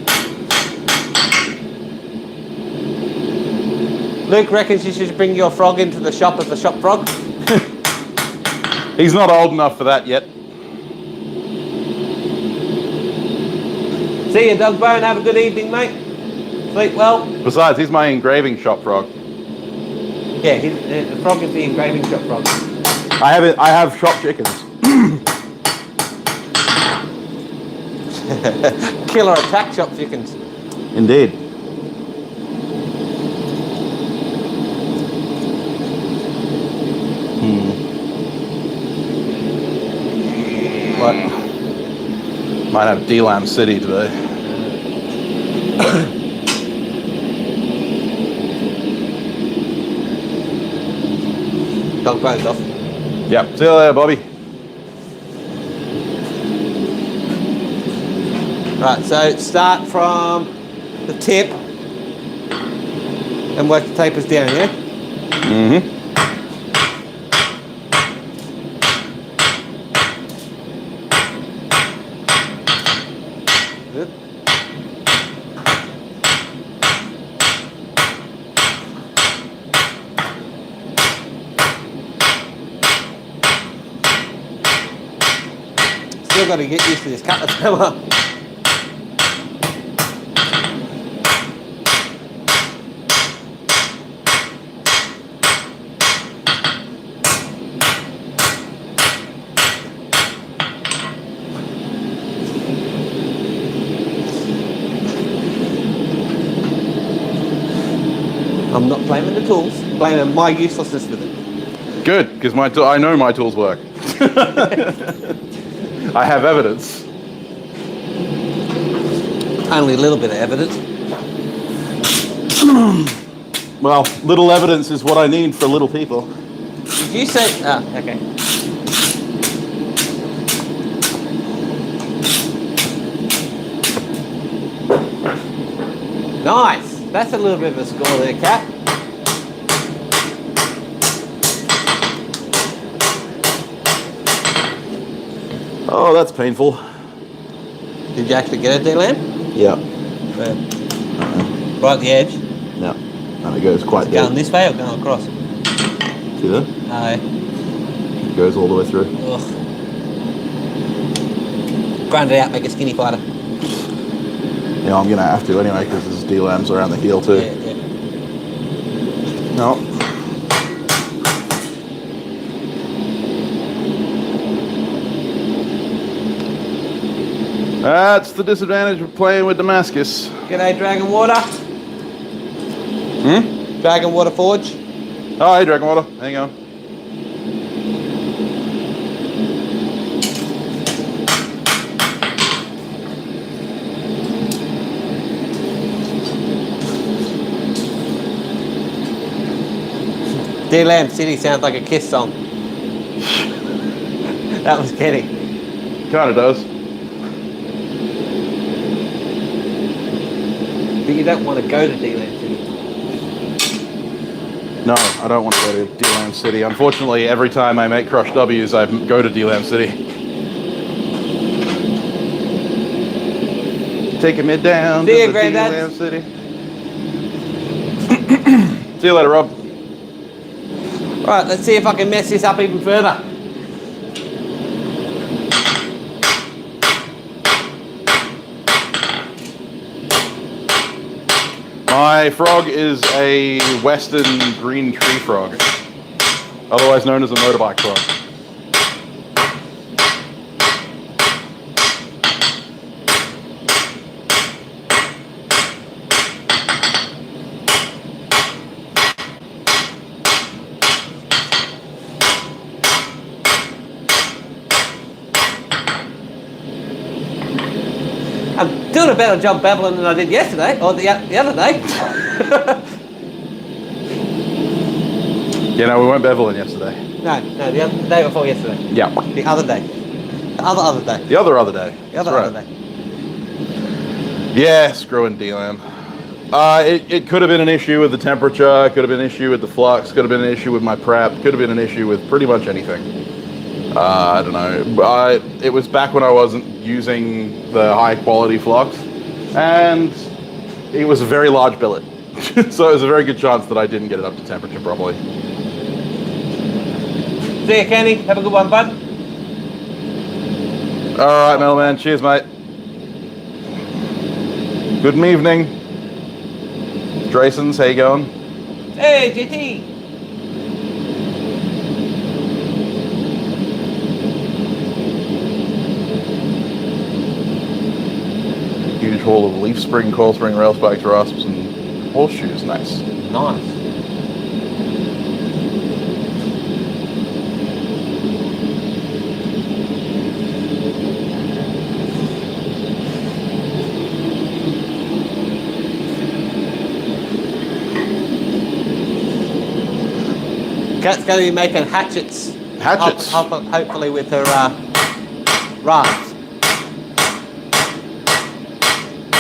Luke reckons you should bring your frog into the shop as a shop frog. He's not old enough for that yet. See you, Doug Bone. Have a good evening, mate. Sleep well. Besides, he's my engraving shop frog. Yeah, the frog is the engraving shop frog. I have shop chickens. Killer attack shop chickens. Indeed. What? Might have D-Lam City today. Dog bones off. Yep. See you later, Bobby. Right, so start from the tip and work the tapers down, yeah? Mm-hmm. Good. Still got to get used to this cutlass hammer. I'm not blaming the tools, blaming my uselessness with it. Good, because I know my tools work. I have evidence. Only a little bit of evidence. Well, little evidence is what I need for little people. Did you say? Ah, okay. Nice. That's a little bit of a score there, Cat. Oh, that's painful. Did you actually get it there, Lamb? Yeah. Right at the edge. No. And it goes quite Going deep. this way or going across? See that? Aye. It goes all the way through. Ugh. Grind it out, make a skinny fighter. Yeah, I'm going to have to anyway because there's D-Lams around the heel too. Yeah. No. That's the disadvantage of playing with Damascus. G'day, Dragon Water. Dragon Water Forge. Oh, hey, Dragon Water. Hang on. Dear Lamb City sounds like a Kiss song. That was Kenny. Kind of does. But you don't want to go to D-Lamb City. No, I don't want to go to D-Lam City. Unfortunately, every time I make crush W's, I go to D-Lam City. Taking me down See ya, to the Grandad. D-Lam City. See you later, Rob. Right, let's see if I can mess this up even further. My frog is a western green tree frog, otherwise known as a motorbike frog. I'm doing a better job beveling than I did yesterday, or the other day. You know, we weren't beveling yesterday. No, the day before yesterday. Yeah. The other day. The other day. The other day. The other day. Yeah, screwing DLM. It could have been an issue with the temperature, it could have been an issue with the flux, could have been an issue with my prep, could have been an issue with pretty much anything. I don't know. It was back when I wasn't using the high quality flux, and it was a very large billet. So it was a very good chance that I didn't get it up to temperature properly. See you, Kenny. Have a good one, bud. Alright, Metalman. Cheers, mate. Good evening. Draysons, how you going? Hey, JT. Huge haul of leaf spring, coil spring, rail spikes, rasps, and horseshoes. Nice. Nice. Kat's going to be making hatchets. Hatchets? Hopefully with her rasps.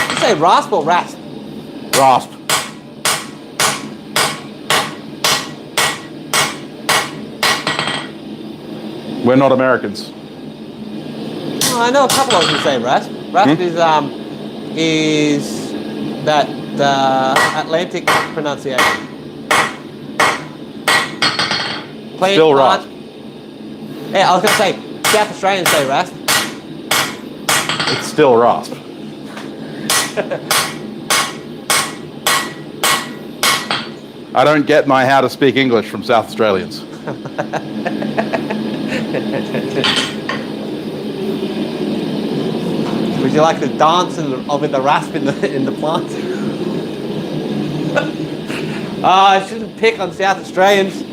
You say rasp or rasp? Rasp. We're not Americans. Oh, I know a couple of them who say rasp. Rasp is that Atlantic pronunciation. Still rasp. Yeah, I was going to say, South Australians say rasp. It's still rasp. I don't get my how to speak English from South Australians. Would you like to dance with the rasp in the plant? I shouldn't pick on South Australians.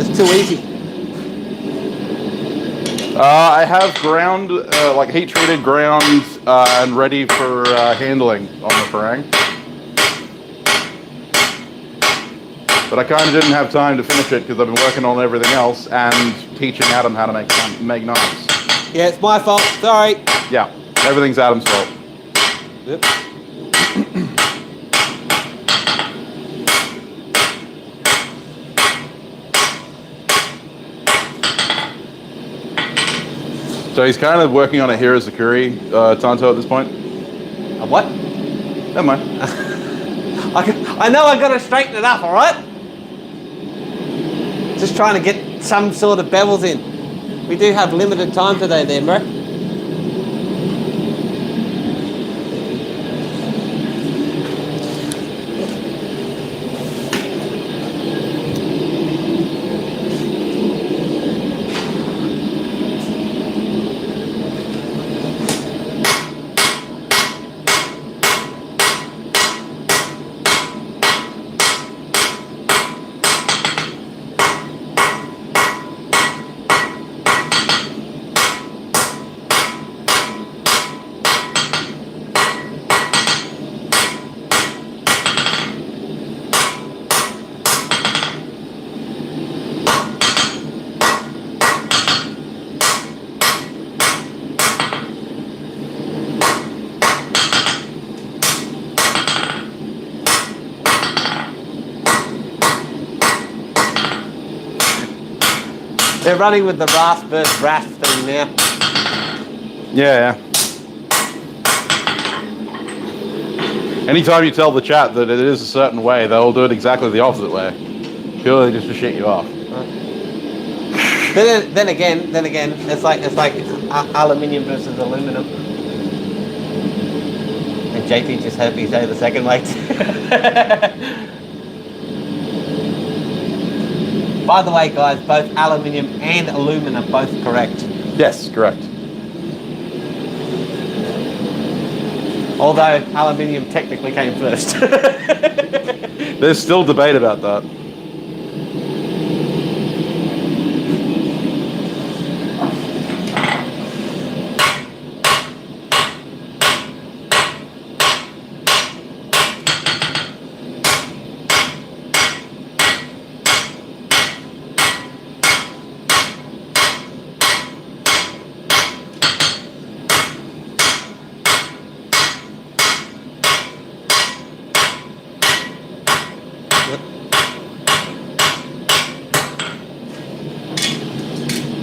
It's too easy. I have ground, like heat-treated ground, and ready for handling on the parang. But I kind of didn't have time to finish it because I've been working on everything else and teaching Adam how to make knives. Yeah, it's my fault. Sorry. Yeah, everything's Adam's fault. Yep. So he's kind of working on a Hirazakuri Tanto at this point. A what? Never mind. I know I got to straighten it up, all right? Just trying to get some sort of bevels in. We do have limited time today there, bro. They're running with the rasp versus rasp thing now. Yeah. Anytime you tell the chat that it is a certain way, they'll do it exactly the opposite way. Purely just to shit you off. But then again, it's like aluminium versus aluminum. And JP just heard me say the second way. By the way, guys, both aluminium and aluminum are both correct. Yes, correct. Although aluminium technically came first. There's still debate about that.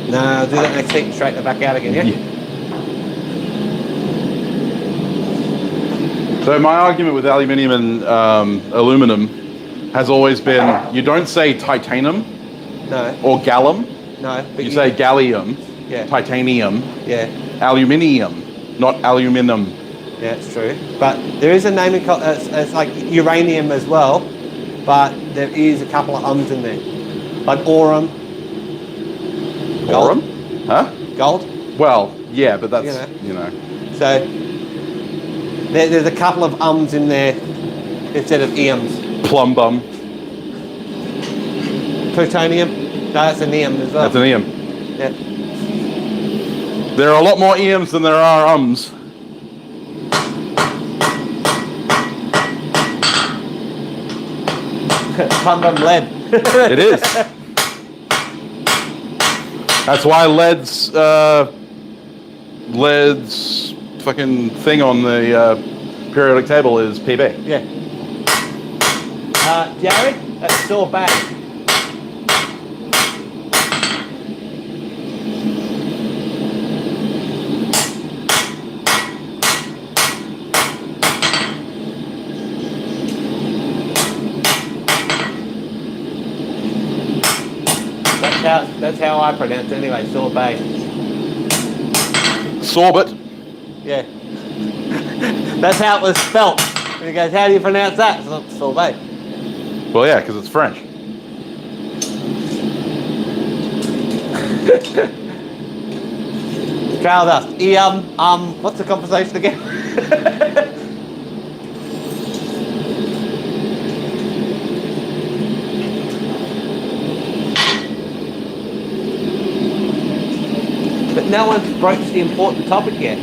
No, do that next heat and straighten it back out again, yeah? So my argument with aluminium and aluminum has always been, you don't say titanium No, or gallium. no. But You say gallium, yeah, titanium, yeah, aluminium, not aluminum. yeah, it's true. But there is a naming, it's like uranium as well, but there is a couple of ums in there. Like aurum. Aurum? Huh? Gold. Well, yeah, but that's, you know. So there's a couple of ums in there instead of eums. Plumbum. Plutonium. No, that's an eum as well. That's an eum. Yeah. There are a lot more eums than there are ums. Plumbum lead. It is. That's why lead's fucking thing on the periodic table is PB. Yeah. Jared, that's sorbet. That's how I pronounce it anyway, sorbet. Sorbet. Yeah. That's how it was spelt. And he goes, how do you pronounce that? It's not sorbet. Well, yeah, because it's French. Trail dust. What's the conversation again? But no one's broached the important topic yet.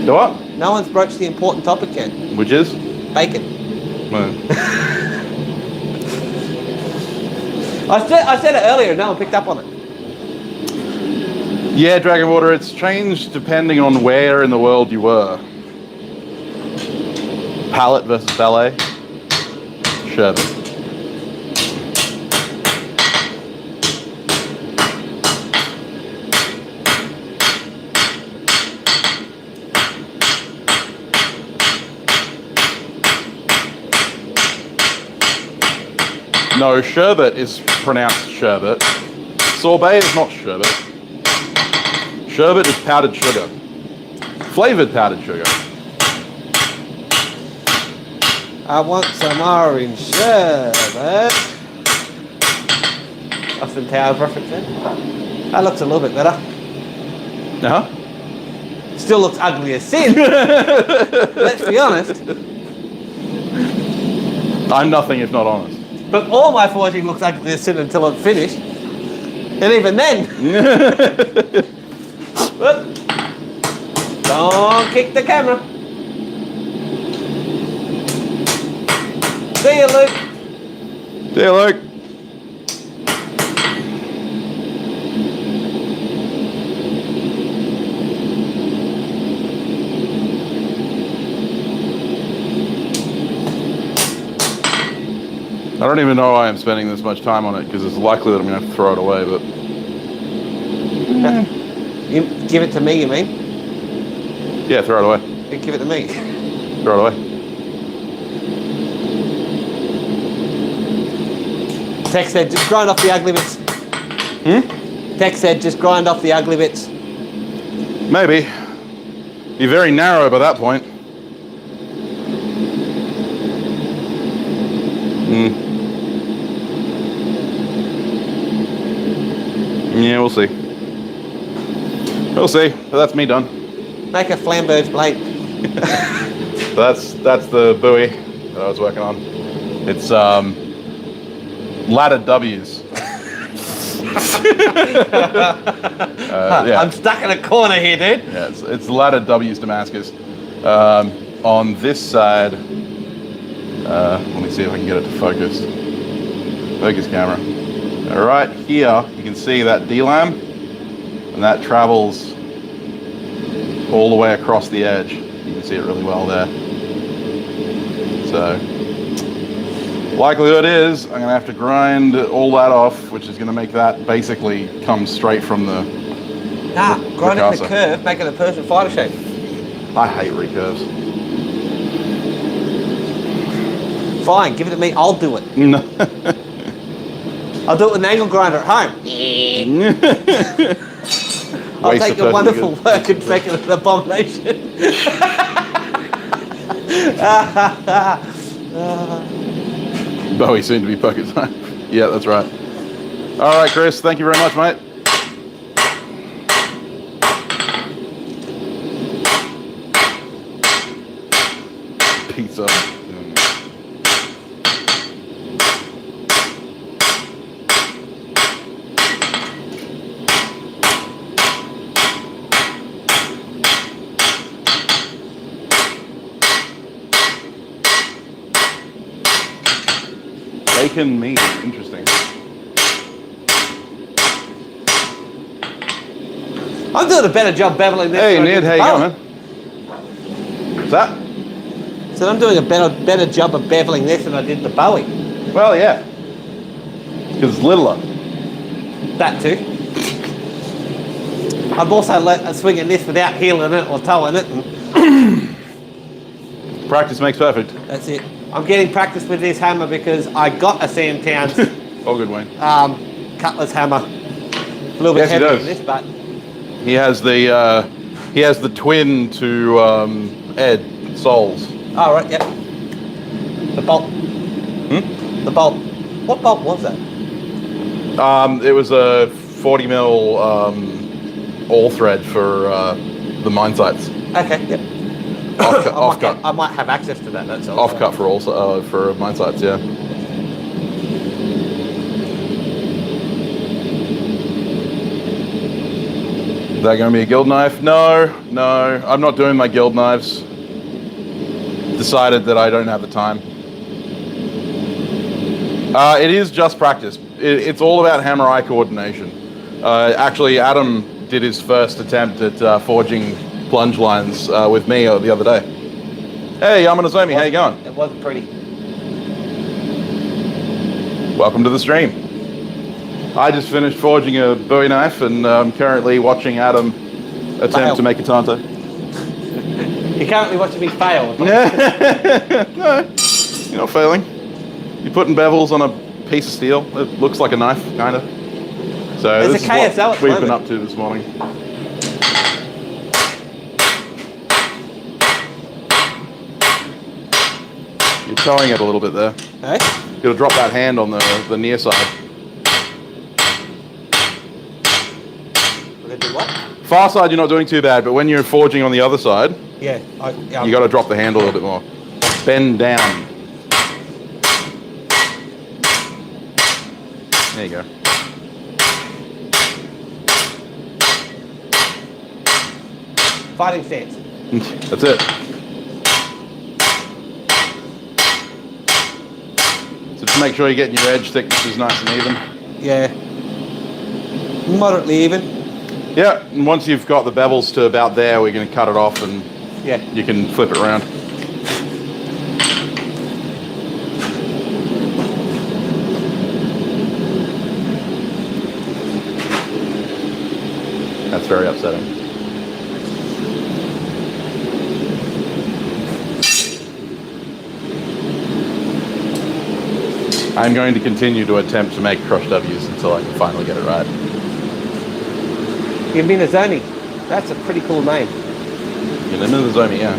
The what? No one's broached the important topic yet. Which is? Bacon. Well, I said it earlier, no one picked up on it. yeah, Dragon Water, it's changed depending on where in the world you were. Palette versus ballet. Sherbet. No, sherbet is pronounced sherbet. Sorbet is not sherbet. Sherbet is powdered sugar. Flavored powdered sugar. I want some orange sherbet. Austin Towers reference there. That looks a little bit better. Uh-huh. Still looks ugly as sin. Let's be honest. I'm nothing if not honest. But all my forging looks ugly as sin until it's finished. And even then. Whoop. Don't kick the camera. See you, Luke. See you, Luke. I don't even know why I'm spending this much time on it, because it's likely that I'm going to have to throw it away, but... You give it to me, you mean? Yeah, throw it away. You give it to me. Throw it away. Tech said, just grind off the ugly bits. Tech said, just grind off the ugly bits. Maybe. You're very narrow by that point. Yeah, we'll see. We'll see. But that's me done. Make a flamberge blade. That's the buoy that I was working on. It's ladder W's. Yeah. I'm stuck in a corner here, dude. Yeah, it's ladder W's Damascus. On this side, let me see if I can get it to focus. Focus camera. Right here, you can see that D-lam, and that travels all the way across the edge. You can see it really well there. So, likelihood is I'm gonna have to grind all that off, which is gonna make that basically come straight from the grind it in Picasso. the curve, make it a Persian fighter shape. I hate recurves. Fine, give it to me, I'll do it. No. I'll do it with an angle grinder at home. I'll Waste take of your wonderful perfect work and make it an abomination. Bowie soon to be pocket time. Yeah, that's right. All right, Chris, thank you very much, mate. Pizza. Bacon meat, interesting. I'm doing a better job beveling this. Hey, than I Ned, did how you the going, bow. man? What's that? So I'm doing a better job of beveling this than I did the Bowie. Well, yeah. Because it's littler. That too. I'm also swinging this without heeling it or towing it. And Practice makes perfect. that's it. I'm getting practice with this hammer because I got a Sam Towns All good, Wayne. cutlass hammer. A little bit Yes, he heavier does. than this, but He has the twin to Ed Souls. all right, yep. The bolt. The bolt. What bolt was that? It was a 40 mil all thread for the mine sights. Okay, yep. Off cut. I might have access to that. That's all. Off cut for also for mine sights, yeah. Is that going to be a guild knife? No, I'm not doing my guild knives. Decided that I don't have the time. It is just practice. It's all about hammer-eye coordination. Actually, Adam did his first attempt at forging plunge lines with me the other day. Hey, Yaman Azomi, how you going? It wasn't pretty. Welcome to the stream. I just finished forging a Bowie knife, and I'm currently watching Adam attempt Fail. to make a Tanto. You're currently watching me fail. No, you're not failing. You're putting bevels on a piece of steel. It looks like a knife, kind of. So There's this a is KSL what at the we've been moment. up to this morning. You're towing it a little bit there. Hey? You gotta drop that hand on the near side. We're gonna do what? Far side you're not doing too bad, but when you're forging on the other side, Yeah. you gotta drop the hand a little bit more. Bend down. There you go. Fighting stance. That's it. So just make sure you're getting your edge thicknesses nice and even. Yeah. Moderately even. Yeah, and once you've got the bevels to about there, we're going to cut it off and Yeah. you can flip it around. That's very upsetting. I'm going to continue to attempt to make cross W's until I can finally get it right. Minazoni. That's a pretty cool name. Minazoni, yeah.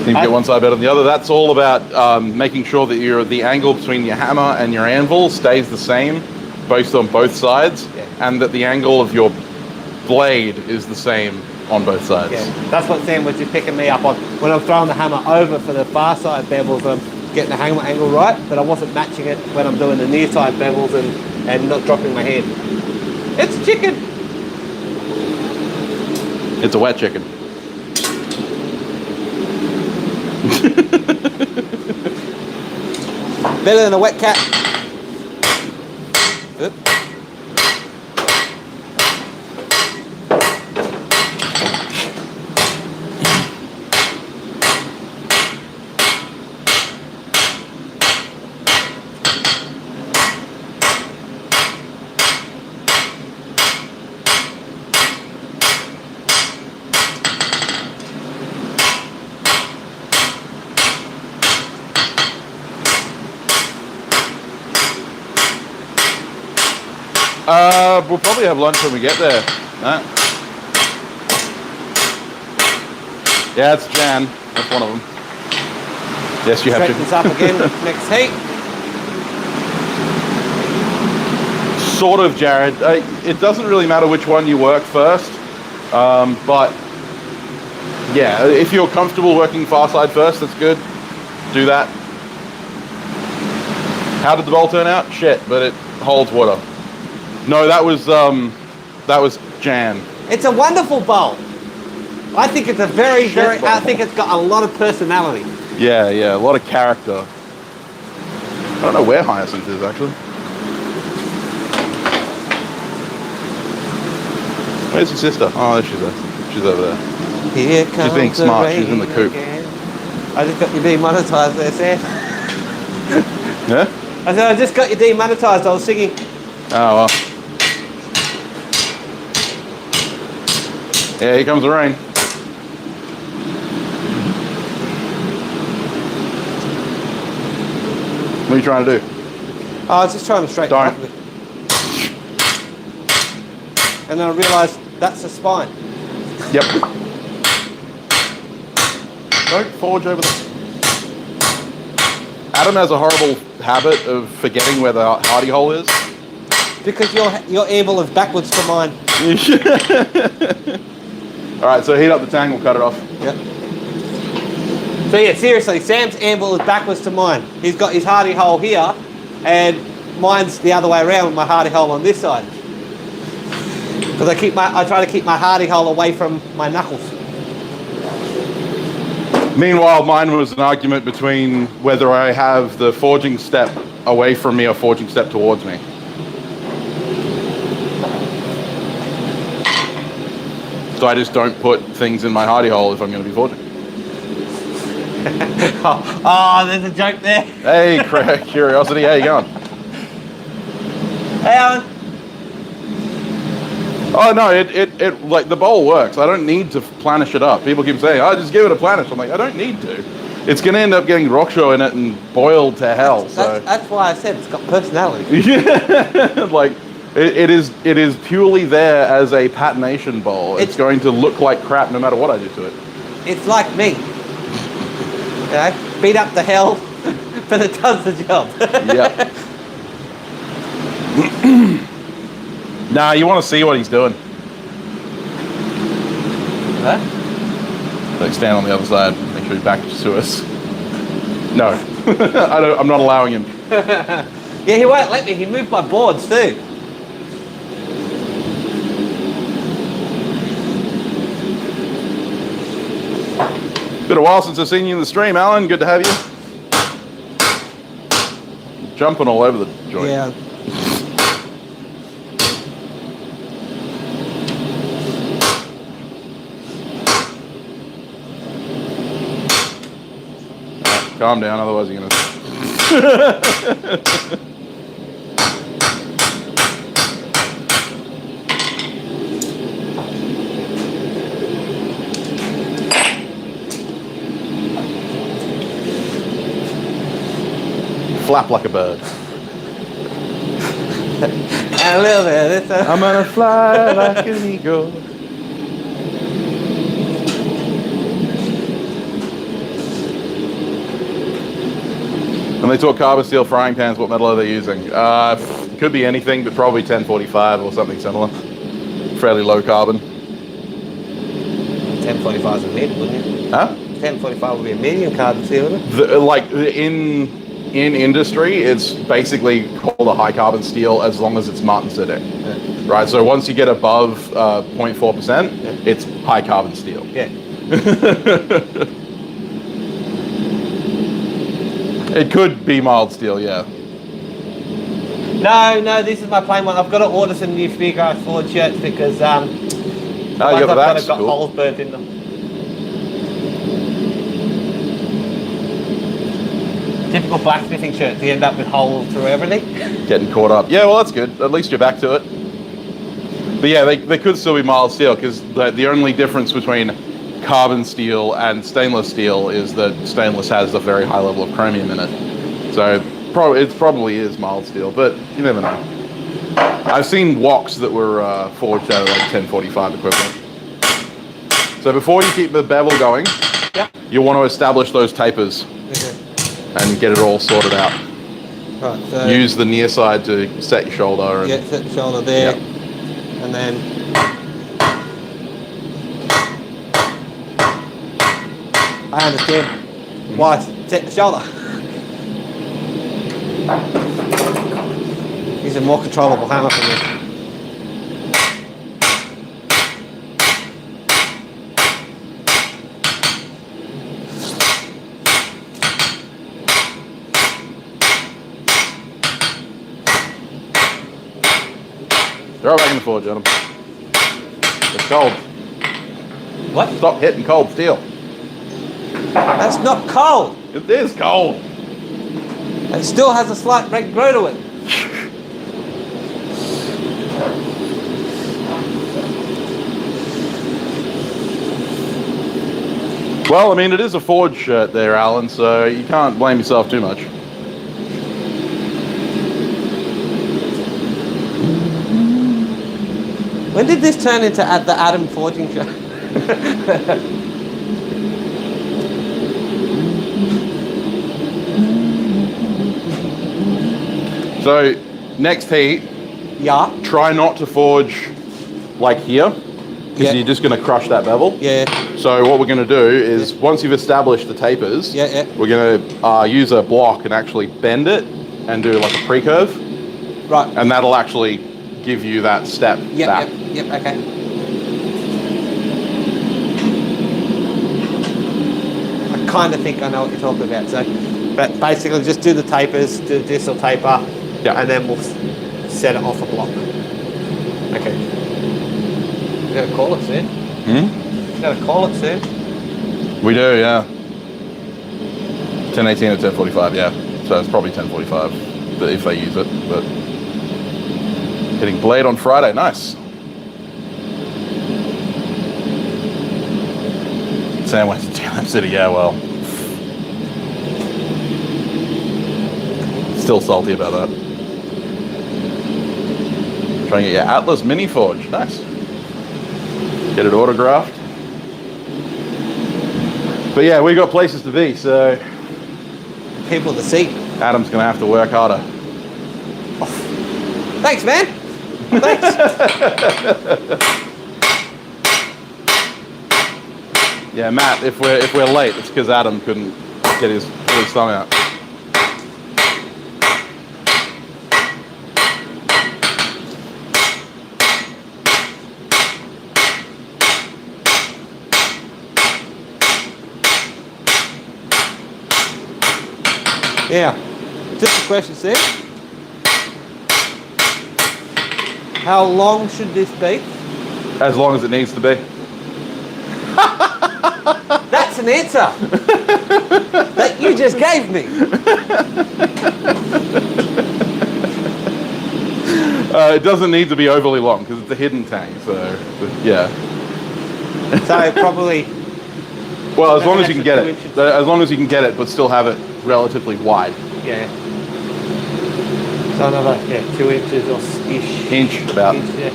Seem to get one side better than the other. That's all about making sure that the angle between your hammer and your anvil stays the same, based on both sides, and that the angle of your blade is the same on both sides. Yeah, that's what Sam was just picking me up on. When I'm throwing the hammer over for the far side bevels, I'm getting the hammer angle right, but I wasn't matching it when I'm doing the near side bevels and not dropping my head. It's chicken. It's a wet chicken. Better than a wet cat. Oop. We'll probably have lunch when we get there. No? Yeah, it's Jan. That's one of them. Yes, you have Straighten this up again next heat. Sort of, Jared. It doesn't really matter which one you work first, but yeah, if you're comfortable working far side first, that's good. Do that. How did the bowl turn out? Shit, but it holds water. No, that was Jan. It's a wonderful bowl. I think it's a very, I think it's got a lot of personality. Yeah, a lot of character. I don't know where Hyacinth is, actually. Where's your sister? Oh, there she is. She's over there. Here comes She's being smart. She's in the coop. Again. I just got you demonetized there, Sam. Yeah? I said, I just got you demonetized. I was singing. Oh, well. Yeah, here comes the rain. What are you trying to do? Oh, I was just trying to straighten it up a bit. And then I realised that's the spine. Yep. Don't forge over the... Adam has a horrible habit of forgetting where the hardy hole is. Because your anvil is backwards to mine. Alright, so heat up the Tang, we'll cut it off. Yep. So yeah, seriously, Sam's anvil is backwards to mine. He's got his hardy hole here, and mine's the other way around with my hardy hole on this side. Because I try to keep my hardy hole away from my knuckles. Meanwhile, mine was an argument between whether I have the forging step away from me or forging step towards me. So I just don't put things in my hardy hole if I'm going to be forging. Oh, there's a joke there. Hey, Curiosity, how you going? Hey, Alan. Oh no, it like the bowl works. I don't need to planish it up. People keep saying, "Oh, just give it a planish." I'm like, I don't need to. It's going to end up getting rockshaw in it and boiled to hell. That's why I said it's got personality. Yeah, like it is purely there as a patination bowl. It's going to look like crap no matter what I do to it. It's like me. You know, beat up the hell, but it does the job. Yeah. Nah, you want to see what he's doing. Huh? Like stand on the other side, make sure he backs to us. No, I'm not allowing him. Yeah, he won't let me. He moved my boards too. Been a while since I've seen you in the stream, Alan. Good to have you. Jumping all over the joint. Yeah. Calm down, otherwise you're gonna... Flap like a bird. And a little bit of this. I'm gonna fly like an eagle. When they talk carbon steel frying pans, what metal are they using? Could be anything, but probably 1045 or something similar. Fairly low carbon. 1045 is a medium, wouldn't it? Huh? 1045 would be a medium carbon steel, wouldn't it? In industry, it's basically called a high carbon steel as long as it's martensitic. Yeah. Right, so once you get above 0.4%, it's high carbon steel. Yeah. It could be mild steel, yeah. No, this is my plain one. I've got to order some new Speargrass Forge shirts because You got the I've backs, got cool. holes burnt in them. Typical blacksmithing shirts, you end up with holes through everything. Getting caught up. Yeah, well, that's good. At least you're back to it. But yeah, they could still be mild steel because the only difference between carbon steel and stainless steel is that stainless has a very high level of chromium in it. So it probably is mild steel, but you never know. I've seen woks that were forged out of like 1045 equivalent. So before you keep the bevel going, you want to establish those tapers and get it all sorted out. Right, so Use the near side to set your shoulder. And, set the shoulder there, Yep. and then I understand why set the shoulder. Use a more controllable hammer for me. Throw it back in the forge, Adam. It's cold. What? Stop hitting cold steel. That's not cold. It is cold. It still has a slight red glow to it. Well, I mean, it is a forge shirt there, Alan, so you can't blame yourself too much. When did this turn into the Adam forging show? So, next heat, Yeah. try not to forge like here, because you're just going to crush that bevel. Yeah. So what we're going to do is, once you've established the tapers, we're going to use a block and actually bend it and do like a pre-curve. Right. And that'll actually give you that step back. Yep, okay. I kind of think I know what you're talking about. So, but basically just do the tapers, do the distal taper, and then we'll set it off a block. Okay. We gotta call it soon. We gotta call it soon. We do, yeah. 1018 or 1045, yeah. So it's probably 1045 if they use it. But hitting blade on Friday, nice. Sam went to Jam City, yeah, well. Still salty about that. Trying to get your Atlas Mini Forge, nice. Get it autographed. But yeah, we got places to be, so People to see. Adam's gonna have to work harder. Thanks, man. Thanks. Yeah, Matt, if we're late, it's because Adam couldn't get his thumb out. Yeah. Just a question, Sam. How long should this be? As long as it needs to be. That's an answer that you just gave me. It doesn't need to be overly long because it's a hidden Tang, so yeah. So probably. Well, as long as you can get it. As long as you can get it, but still have it relatively wide. Yeah. So another 2 inches or ish. Inch about. Yeah.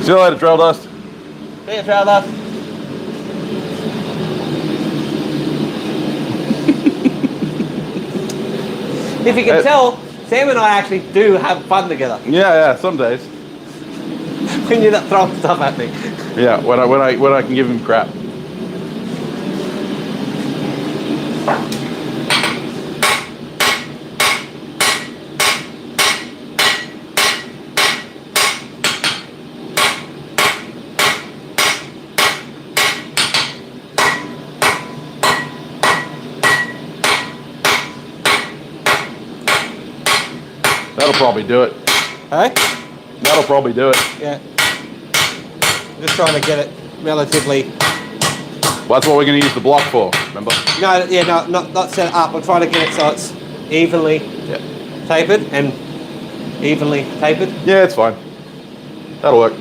See you later, trail dust. See you, Travis. If you can tell, Sam and I actually do have fun together. Yeah, some days. When you're not throwing stuff at me. Yeah, when I can give him crap. That'll probably do it. Hey? That'll probably do it. Yeah. Just trying to get it relatively. Well, that's what we're going to use the block for, remember? No, yeah, no, not set up. I'm trying to get it so it's evenly tapered and evenly tapered. Yeah, it's fine. That'll work.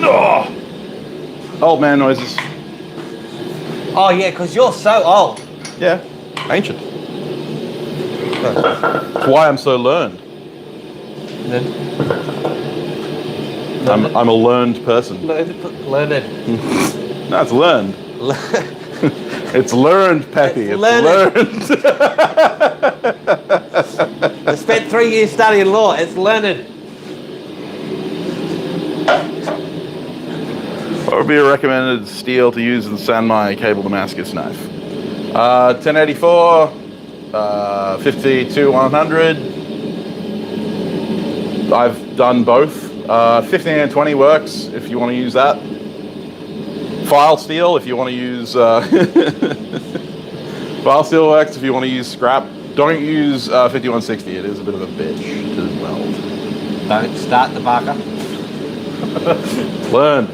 Oh, old man noises. Oh yeah, because you're so old. Yeah, ancient. That's why I'm so learned. I'm a learned person. Learned. No, it's learned. It's learned, Peppy. It's learned. I spent 3 years studying law. It's learned. What would be a recommended steel to use in San my cable Damascus knife? 1084, 52 100. I've done both. 15 and 20 works if you want to use that. File steel if you want to use file steel works if you want to use scrap. Don't use 5160. It is a bit of a bitch to weld. Don't start the barker. Learn.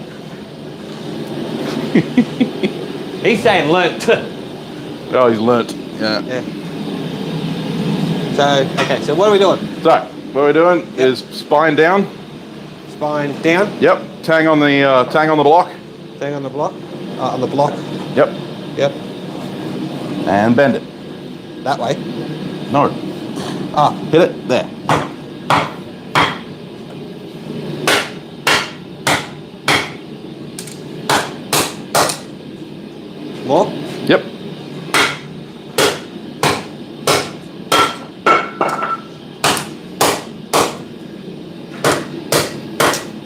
He's saying learnt. Oh, he's learnt. Yeah. So, okay, so what are we doing? So, what we're doing is spine down. Spine down. Yep. Tang on the block. Tang on the block. On the block. Yep. Yep. And bend it. That way. No. Ah, Hit it. There. more. Yep.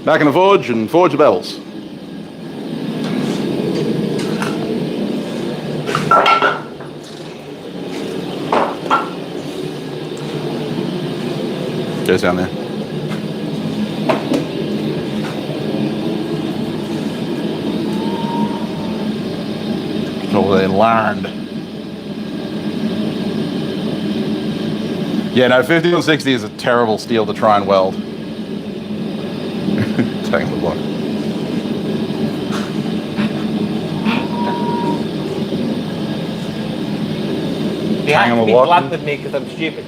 Back in the forge and forge the bevels. Goes down there. So they learned. Yeah, no, 5160 is a terrible steel to try and weld. Taking the block. You Hang have on to the be block. blunt with me because I'm stupid.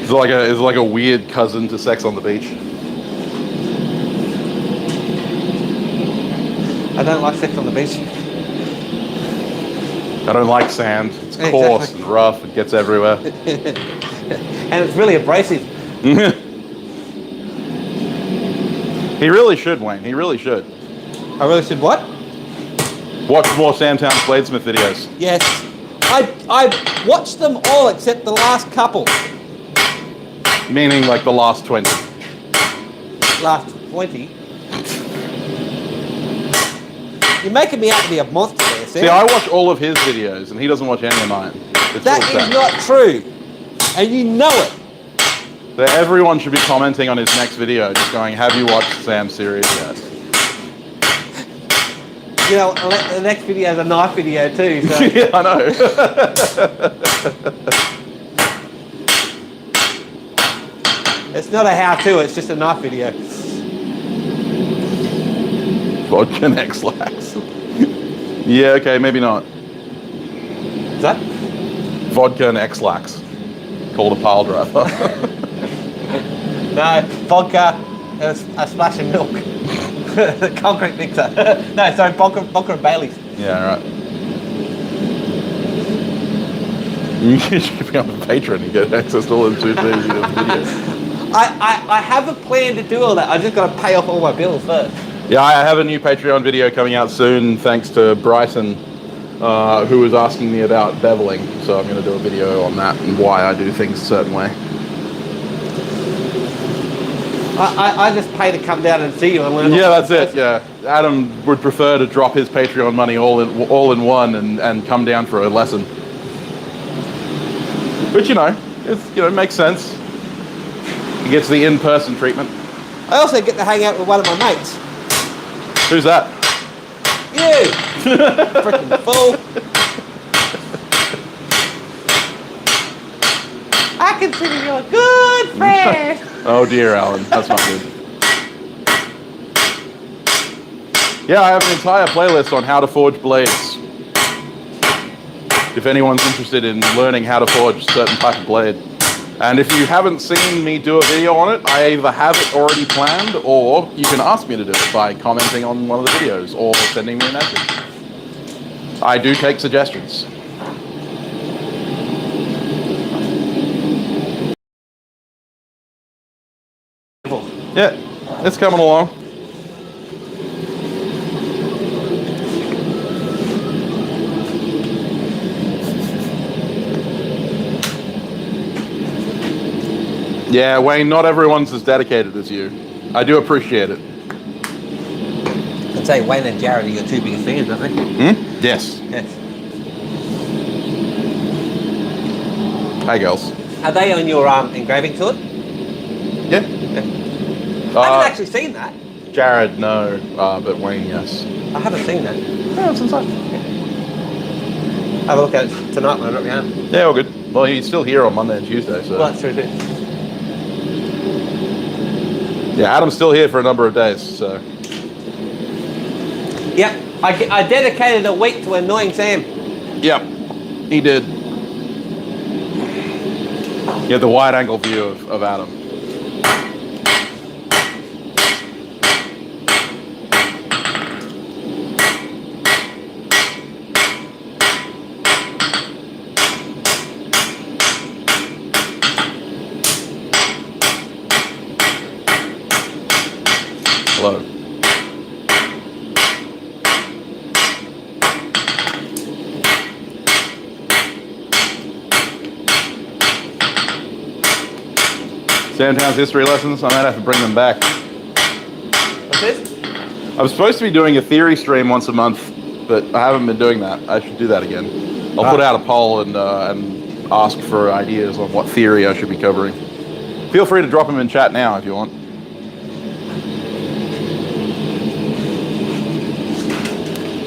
It's like a weird cousin to Sex on the Beach. I don't like sex on the beach. I don't like sand. It's Exactly. coarse and rough. It gets everywhere. And it's really abrasive. He really should, Wayne. He really should. I really should what? Watch more Sam Town's Bladesmith videos. Yes. I watched them all except the last couple. Meaning like the last 20. Last 20. You're making me out to be a monster there, Sam. See, I watch all of his videos and he doesn't watch any of mine. It's That all is sad. not true. And you know it. So everyone should be commenting on his next video, just going, have you watched Sam's series yet? You know, the next video is a knife video too, so. Yeah, I know. It's not a how-to, it's just a knife video. Vodka and X-Lax. Yeah, okay, maybe not. Is that? Vodka and X-Lax. Called a pile driver. No, vodka, There was a splash of milk. Concrete mixer. No, sorry, Bonker and Bailey's. Yeah, right. You should become a patron and get access to all the 2D videos. I have a plan to do all that. I just got to pay off all my bills first. Yeah, I have a new Patreon video coming out soon, thanks to Bryson, who was asking me about beveling. So I'm going to do a video on that and why I do things a certain way. I just pay to come down and see you and learn. Yeah, that's it. Yeah, Adam would prefer to drop his Patreon money all in one and come down for a lesson. But it makes sense. He gets the in-person treatment. I also get to hang out with one of my mates. Who's that? You! Freaking fool! I consider you a good friend! Oh dear, Alan, that's not good. Yeah, I have an entire playlist on how to forge blades. If anyone's interested in learning how to forge a certain type of blade. And if you haven't seen me do a video on it, I either have it already planned, or you can ask me to do it by commenting on one of the videos, or sending me a message. I do take suggestions. Yeah, it's coming along. Yeah, Wayne, not everyone's as dedicated as you. I do appreciate it. I'd say Wayne and Jared are your two biggest fans, aren't they? Yes. Yes. Hi, girls. Are they on your engraving tour? Yeah. I haven't actually seen that. Jared, no, but Wayne, yes. I haven't seen that. Yeah, it's inside. Have a look at it tonight when I drop you home. Yeah, all good. Well, he's still here on Monday and Tuesday, so. Well, that's true too. Yeah, Adam's still here for a number of days, so. Yep, I dedicated a week to annoying Sam. Yep, he did. You had the wide angle view of Adam. Hello. Sandtown's history lessons, I might have to bring them back. What's this? I was supposed to be doing a theory stream once a month, but I haven't been doing that. I should do that again. I'll put out a poll and ask for ideas on what theory I should be covering. Feel free to drop them in chat now if you want.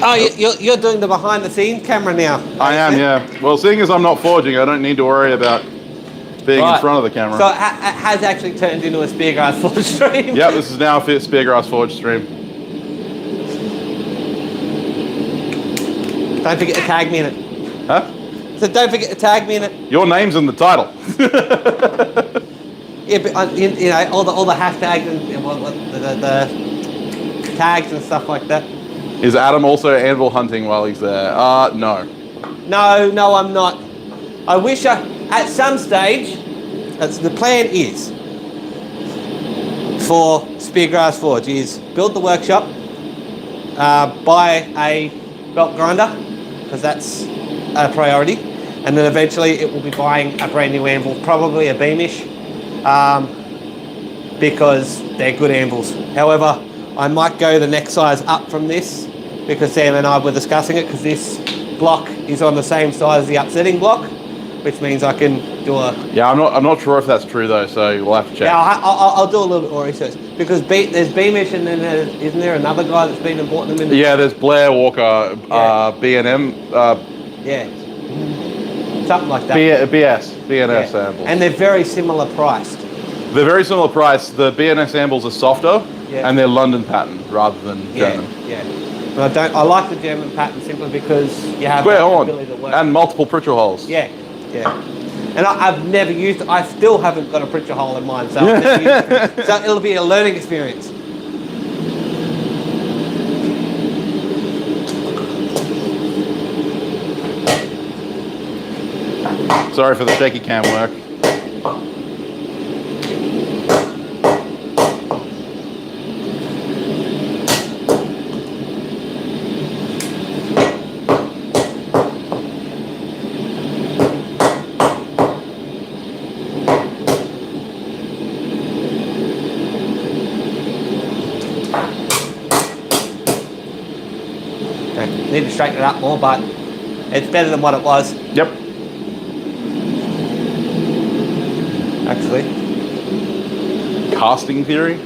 Oh, you're doing the behind the scenes camera now. I am, yeah. Well, seeing as I'm not forging, I don't need to worry about being in front of the camera. So it has actually turned into a Speargrass Forge stream. Yep, this is now a Speargrass Forge stream. Don't forget to tag me in it. Huh? So don't forget to tag me in it. Your name's in the title. Yeah, but all the hashtags and the tags and stuff like that. Is Adam also anvil hunting while he's there? No. No, I'm not. I wish at some stage, the plan is for Speargrass Forge is build the workshop, buy a belt grinder, because that's a priority, and then eventually it will be buying a brand new anvil, probably a Beamish, because they're good anvils. However, I might go the next size up from this, because Sam and I were discussing it, because this block is on the same size as the upsetting block, which means I can do a... Yeah, I'm not sure if that's true though, so we'll have to check. Yeah, I'll do a little bit more research, because there's Beamish, and then isn't there another guy that's been and bought them in? Yeah, there's Blair Walker, B&M. Yeah, something like that. BNS Yeah. samples. And they're very similar priced. They're very similar price. The BNS samples are softer, Yeah. and they're London pattern rather than German. Yeah. But I like the German pattern simply because you have Square the horn ability to work. and multiple Pritchell holes. Yeah. And I've never used it. I still haven't got a pritcher hole in mine, so, I've never used it. So it'll be a learning experience. Sorry for the shaky cam work. Need to straighten it up more, but it's better than what it was. Yep. Actually. Casting theory?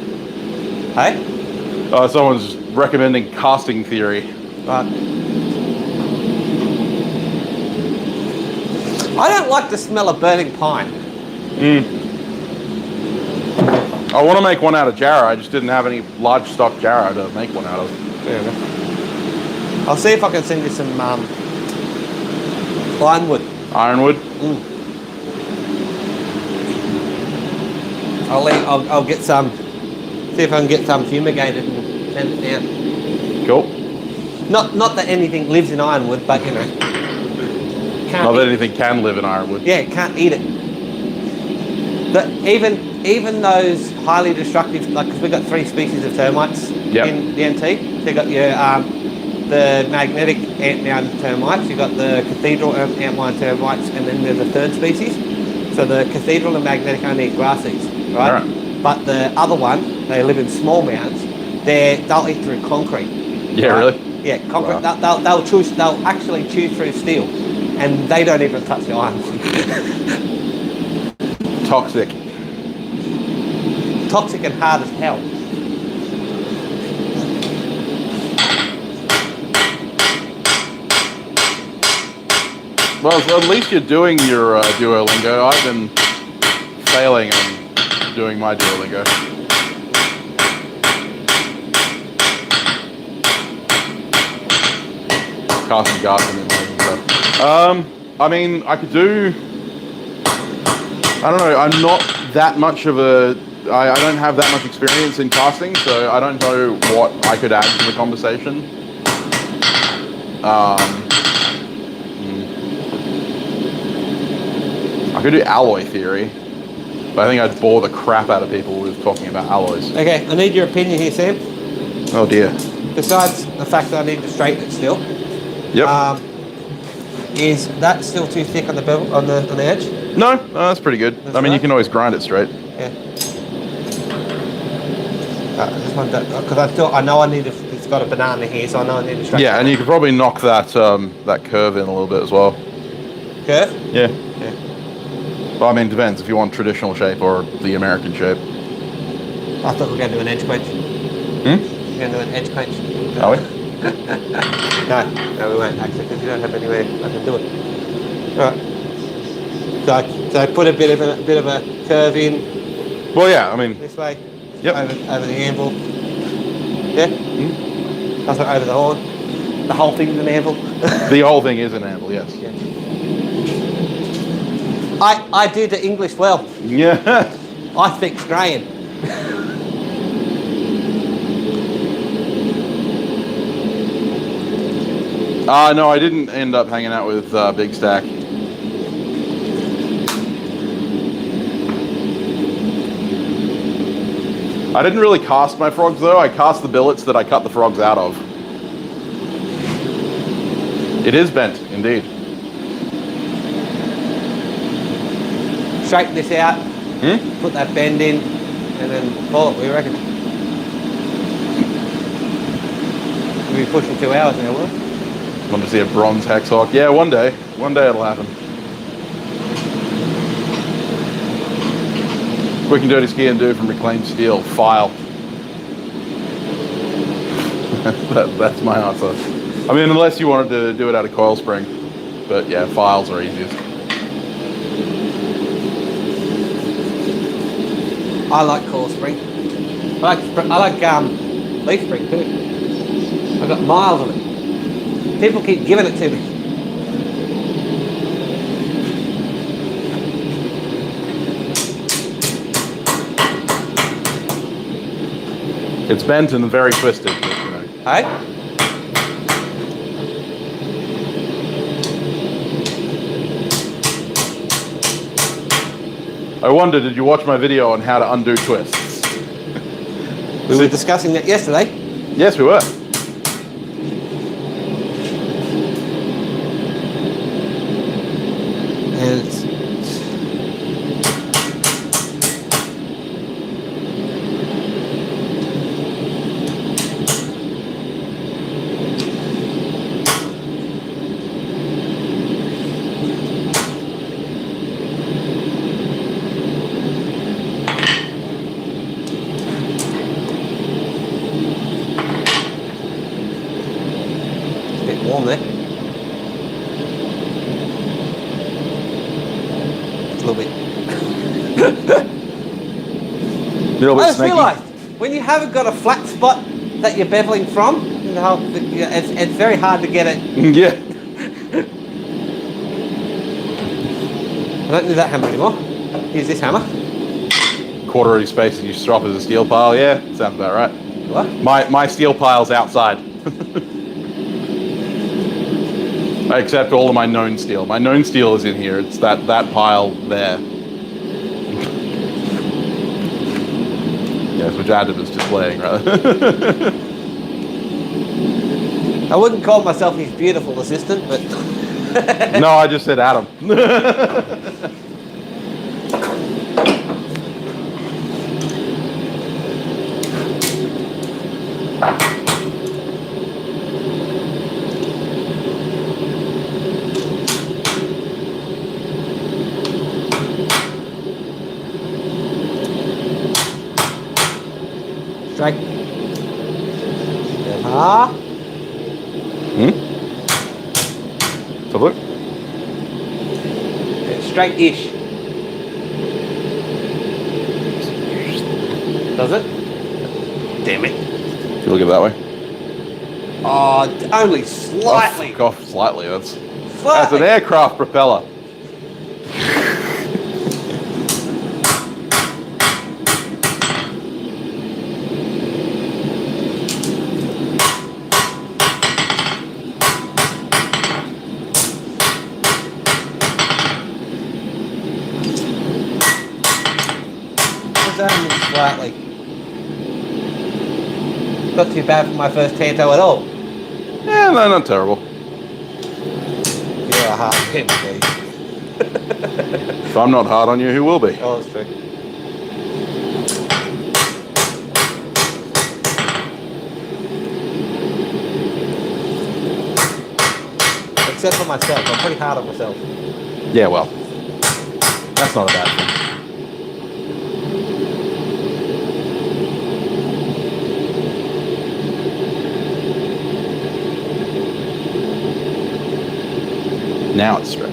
Hey? Someone's recommending casting theory. Right. I don't like the smell of burning pine. I want to make one out of jarrah. I just didn't have any large stock jarrah to make one out of. Fair enough. I'll see if I can send you some ironwood. Ironwood? I'll get some. See if I can get some fumigated and send it down. Cool. Not that anything lives in ironwood, but you know. Not that anything can live in ironwood. Yeah, can't eat it. But even those highly destructive, like, because we've got 3 species of termites in the NT. So you've got your the magnetic antmound termites, you've got the cathedral antmound termites, and then there's a 3rd species. So the cathedral and magnetic only eat grass seeds, right? But the other one, they live in small mounds. They'll eat through concrete. Yeah, right? really? Yeah, concrete. Wow. They'll actually chew through steel, and they don't even touch the iron. Toxic. Toxic and hard as hell. Well, at least you're doing your Duolingo. I've been failing on doing my Duolingo. Casting garden and stuff. I mean, I could do. I don't know. I'm not that much of a. I don't have that much experience in casting, so I don't know what I could add to the conversation. I could do alloy theory, but I think I'd bore the crap out of people with talking about alloys. Okay, I need your opinion here, Sam. Oh dear. Besides the fact that I need to straighten it still. Yep. Is that still too thick on the bevel, on the edge? No, that's pretty good. I mean, you can always grind it straight. Yeah. This one, because I know I need it's got a banana here, so I know I need to straighten. Yeah, and you could probably knock that that curve in a little bit as well. Curve? Yeah. Well, I mean, it depends if you want traditional shape or the American shape. I thought we were going to do an edge quench. We're going to do an edge quench. Are we? No, we won't actually, because you don't have anywhere I can do it. All right. So I put a bit of a curve in. Well, yeah. I mean, this way. Yep. Over the anvil. Yeah. That's over the horn. The whole thing's an anvil. The whole thing is an anvil. Yes. Yeah. I do the English well. Yeah. I speak Australian. No, I didn't end up hanging out with Big Stack. I didn't really cast my frogs though. I cast the billets that I cut the frogs out of. It is bent, indeed. Straighten this out. Put that bend in, and then pull it. What do you reckon? We'll be pushing 2 hours now, will we? Want to see a bronze hexhawk? Yeah, one day. One day it'll happen. Quick and dirty ski and do from reclaimed steel. File. That's my answer. I mean, unless you wanted to do it out of coil spring. But yeah, files are easiest. I like coil spring. I like leaf spring too. I've got miles of it. People keep giving it to me. It's bent and very twisted. But, you know. Hey? I wonder, did you watch my video on how to undo twists? We were discussing that yesterday. Yes, we were. And it's a bit warm there. A little bit. Little I bit just snaky. realised when you haven't got a flat spot that you're beveling from, you know, it's very hard to get it. Yeah. I don't need that hammer anymore. Use this hammer. Quarter-inch space that you strop as a steel pile. Yeah, sounds about right. What? My steel pile's outside. I accept all of my known steel. My known steel is in here. It's that pile there. Yes, which Adam is displaying, rather. I wouldn't call myself his beautiful assistant, but No, I just said Adam. straight. Ah, So look. straight-ish. Does it? Damn it. If you look at it that way. Oh, only slightly. Fuck off slightly. That's Slightly. an aircraft propeller. Only slightly. Not too bad for my first Tanto at all. Yeah, no, not terrible. You're a hard man, please. If I'm not hard on you, who will be? Oh, that's true. Except for myself, I'm pretty hard on myself. Yeah, well, that's not a bad thing. Now it's straight.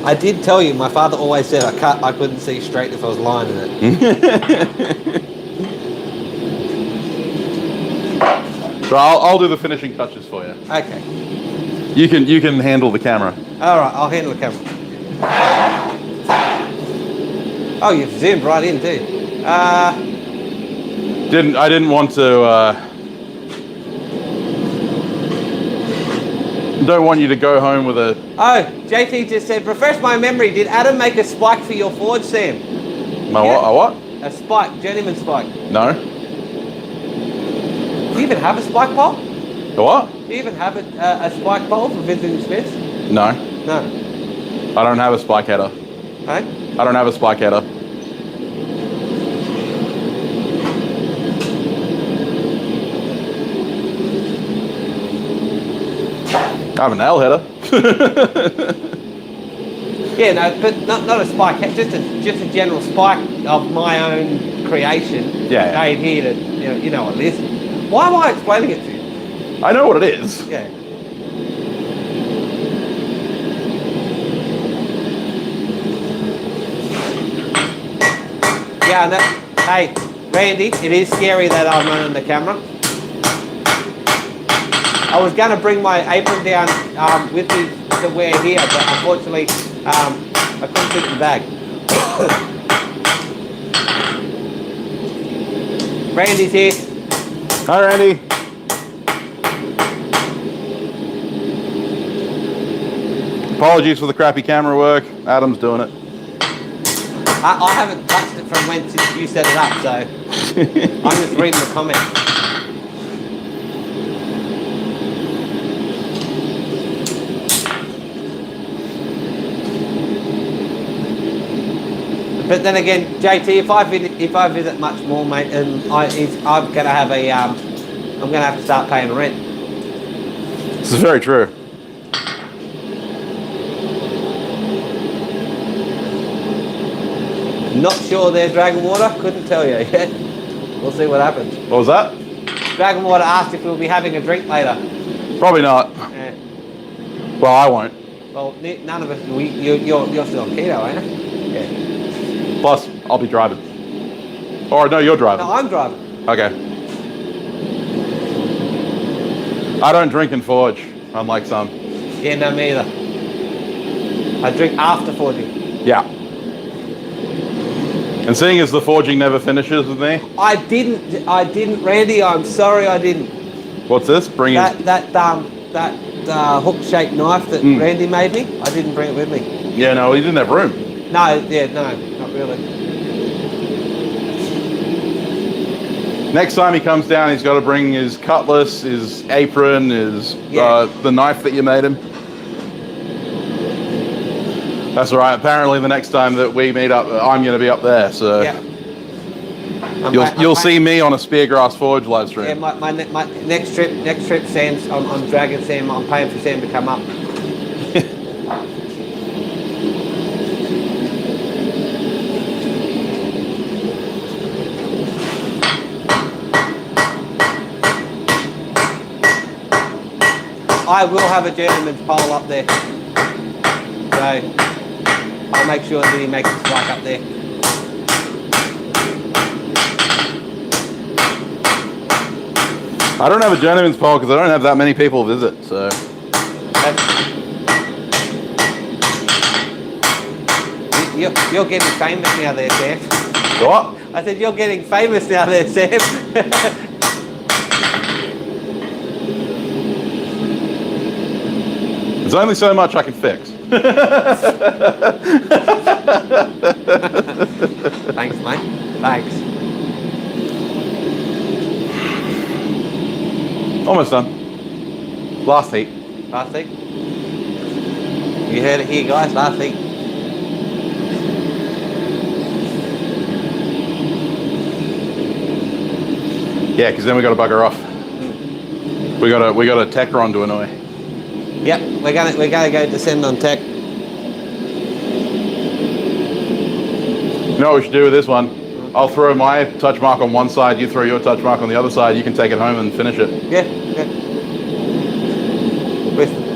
I did tell you, my father always said I couldn't see straight if I was lying in it. So I'll do the finishing touches for you. Okay. You can handle the camera. All right, I'll handle the camera. Oh, you've zoomed right in too. I didn't want to. Don't want you to go home with a. Oh, JT just said, refresh my memory. Did Adam make a spike for your forge, Sam? My what? A what? A spike, journeyman spike. No. Do you even have a spike pole? A what? Do you even have a spike pole for visiting smiths? No. No. I don't have a spike header. Hey? I don't have a spike header. I have an L header. Yeah, no, but not a spike, just a general spike of my own creation. Yeah. Made here to, you know what it is. Why am I explaining it to you? I know what it is. Yeah. Yeah, and hey, Randy, it is scary that I'm running the camera. I was going to bring my apron down with me to wear here, but unfortunately, I couldn't fit the bag. Randy's here. Hi, Randy. Apologies for the crappy camera work. Adam's doing it. I haven't touched it from when since you set it up, so I'm just reading the comments. But then again, JT, if I visit much more, mate, and I'm gonna have a I'm gonna have to start paying rent. This is very true. Not sure there's Dragon Water. Couldn't tell you yet. We'll see what happens. What was that? Dragon Water asked if we'll be having a drink later. Probably not. Yeah. Well, I won't. Well, none of us. You're still on keto, ain't you? Yeah. Plus, I'll be driving. Or no, you're driving. No, I'm driving. Okay. I don't drink and forge, unlike some. Yeah, no, me either. I drink after forging. Yeah. And seeing as the forging never finishes with me. I didn't, Randy. I'm sorry, I didn't. What's this? Bring it. That hook-shaped knife that Randy made me. I didn't bring it with me. Yeah, no, he didn't have room. No, not really. Next time he comes down, he's got to bring his cutlass, his apron, the knife that you made him. That's all right. Apparently, the next time that we meet up, I'm going to be up there. So yeah. you'll see me on a Speargrass Forge live stream. Yeah, my next trip, Sam's on Dragon Sam. I'm paying for Sam to come up. I will have a gentleman's pole up there, so I'll make sure that he makes a strike up there. I don't have a journeyman's pole because I don't have that many people visit, so. You're getting famous now there, Sam. What? I said, you're getting famous now there, Sam. There's only so much I can fix. Thanks, mate. Thanks. Almost done. Last heat. Last heat. You heard it here, guys. Last heat. Yeah, because then we got to bugger off. We got a Techron to annoy. Yep, we're gonna go descend on tech. You know what we should do with this one? I'll throw my touch mark on one side, you throw your touch mark on the other side, you can take it home and finish it. Yeah.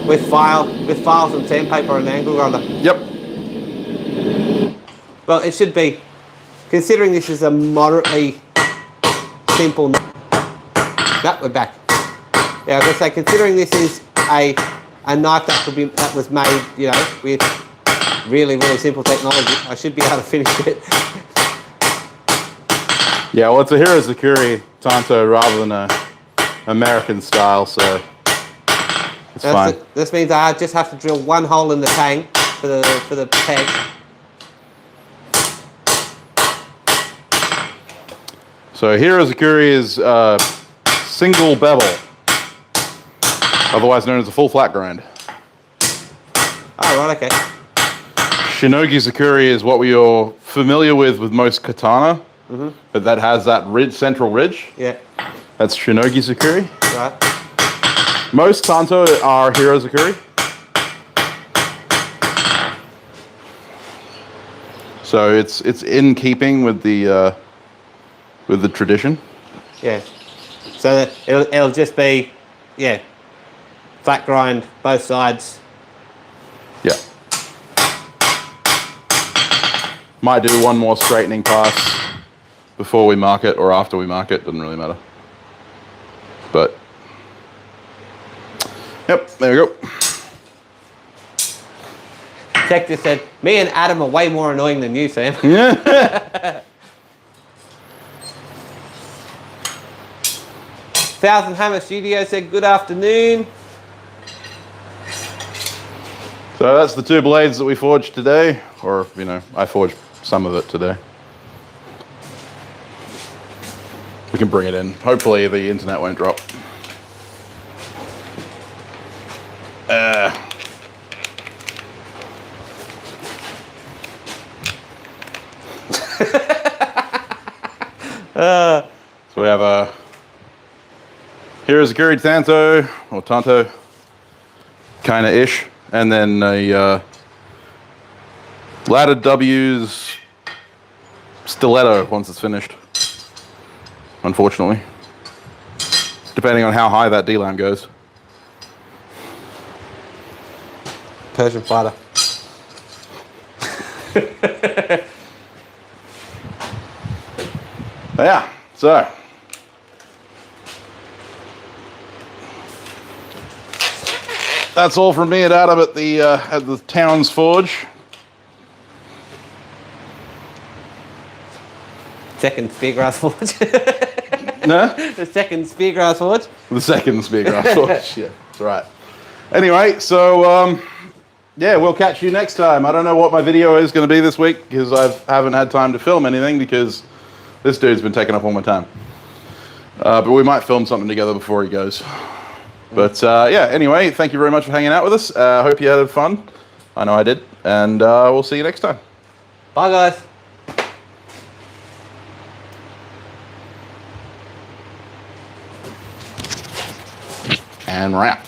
With files and sandpaper and angle grinder. Yep. Well, it should be, considering this is a moderately simple. No, we're back. Yeah, I was gonna say, considering this is a knife that was made, you know, with really simple technology, I should be able to finish it. Yeah, well, it's a Hero Zakuri Tanto rather than a American style, so it's fine. This means I just have to drill one hole in the tang for the peg. So Hero Zakuri is single bevel, otherwise known as a full flat grind. Oh, right, okay. Shinogi Zakuri is what we are familiar with most katana, but that has that central ridge. Yeah. That's Shinogi Zakuri. Right. Most Tanto are Hero Zakuri. So it's in keeping with the tradition. Yeah. So that it'll just be, yeah, flat grind both sides. Yeah. Might do one more straightening pass before we mark it or after we mark it, doesn't really matter. But, yep, there we go. Tech just said, me and Adam are way more annoying than you, Sam. Yeah. Thousand Hammer Studio said good afternoon. So that's the 2 blades that we forged today, or, you know, I forged some of it today. We can bring it in. Hopefully the internet won't drop. So we have a, here's a Kiri Tanto, or Tanto, kind of ish, and then a Ladder W's Stiletto once it's finished, unfortunately, depending on how high that D-lam goes. Persian fighter. Yeah, so that's all from me and Adam at the town's forge. Second Speargrass Forge. No? The second Speargrass Forge. The second Speargrass forge. Yeah, that's right. Anyway, so yeah, we'll catch you next time. I don't know what my video is going to be this week because I haven't had time to film anything because this dude's been taking up all my time. But we might film something together before he goes. But yeah, anyway, thank you very much for hanging out with us. I hope you had fun. I know I did. And we'll see you next time. Bye, guys. And wrap.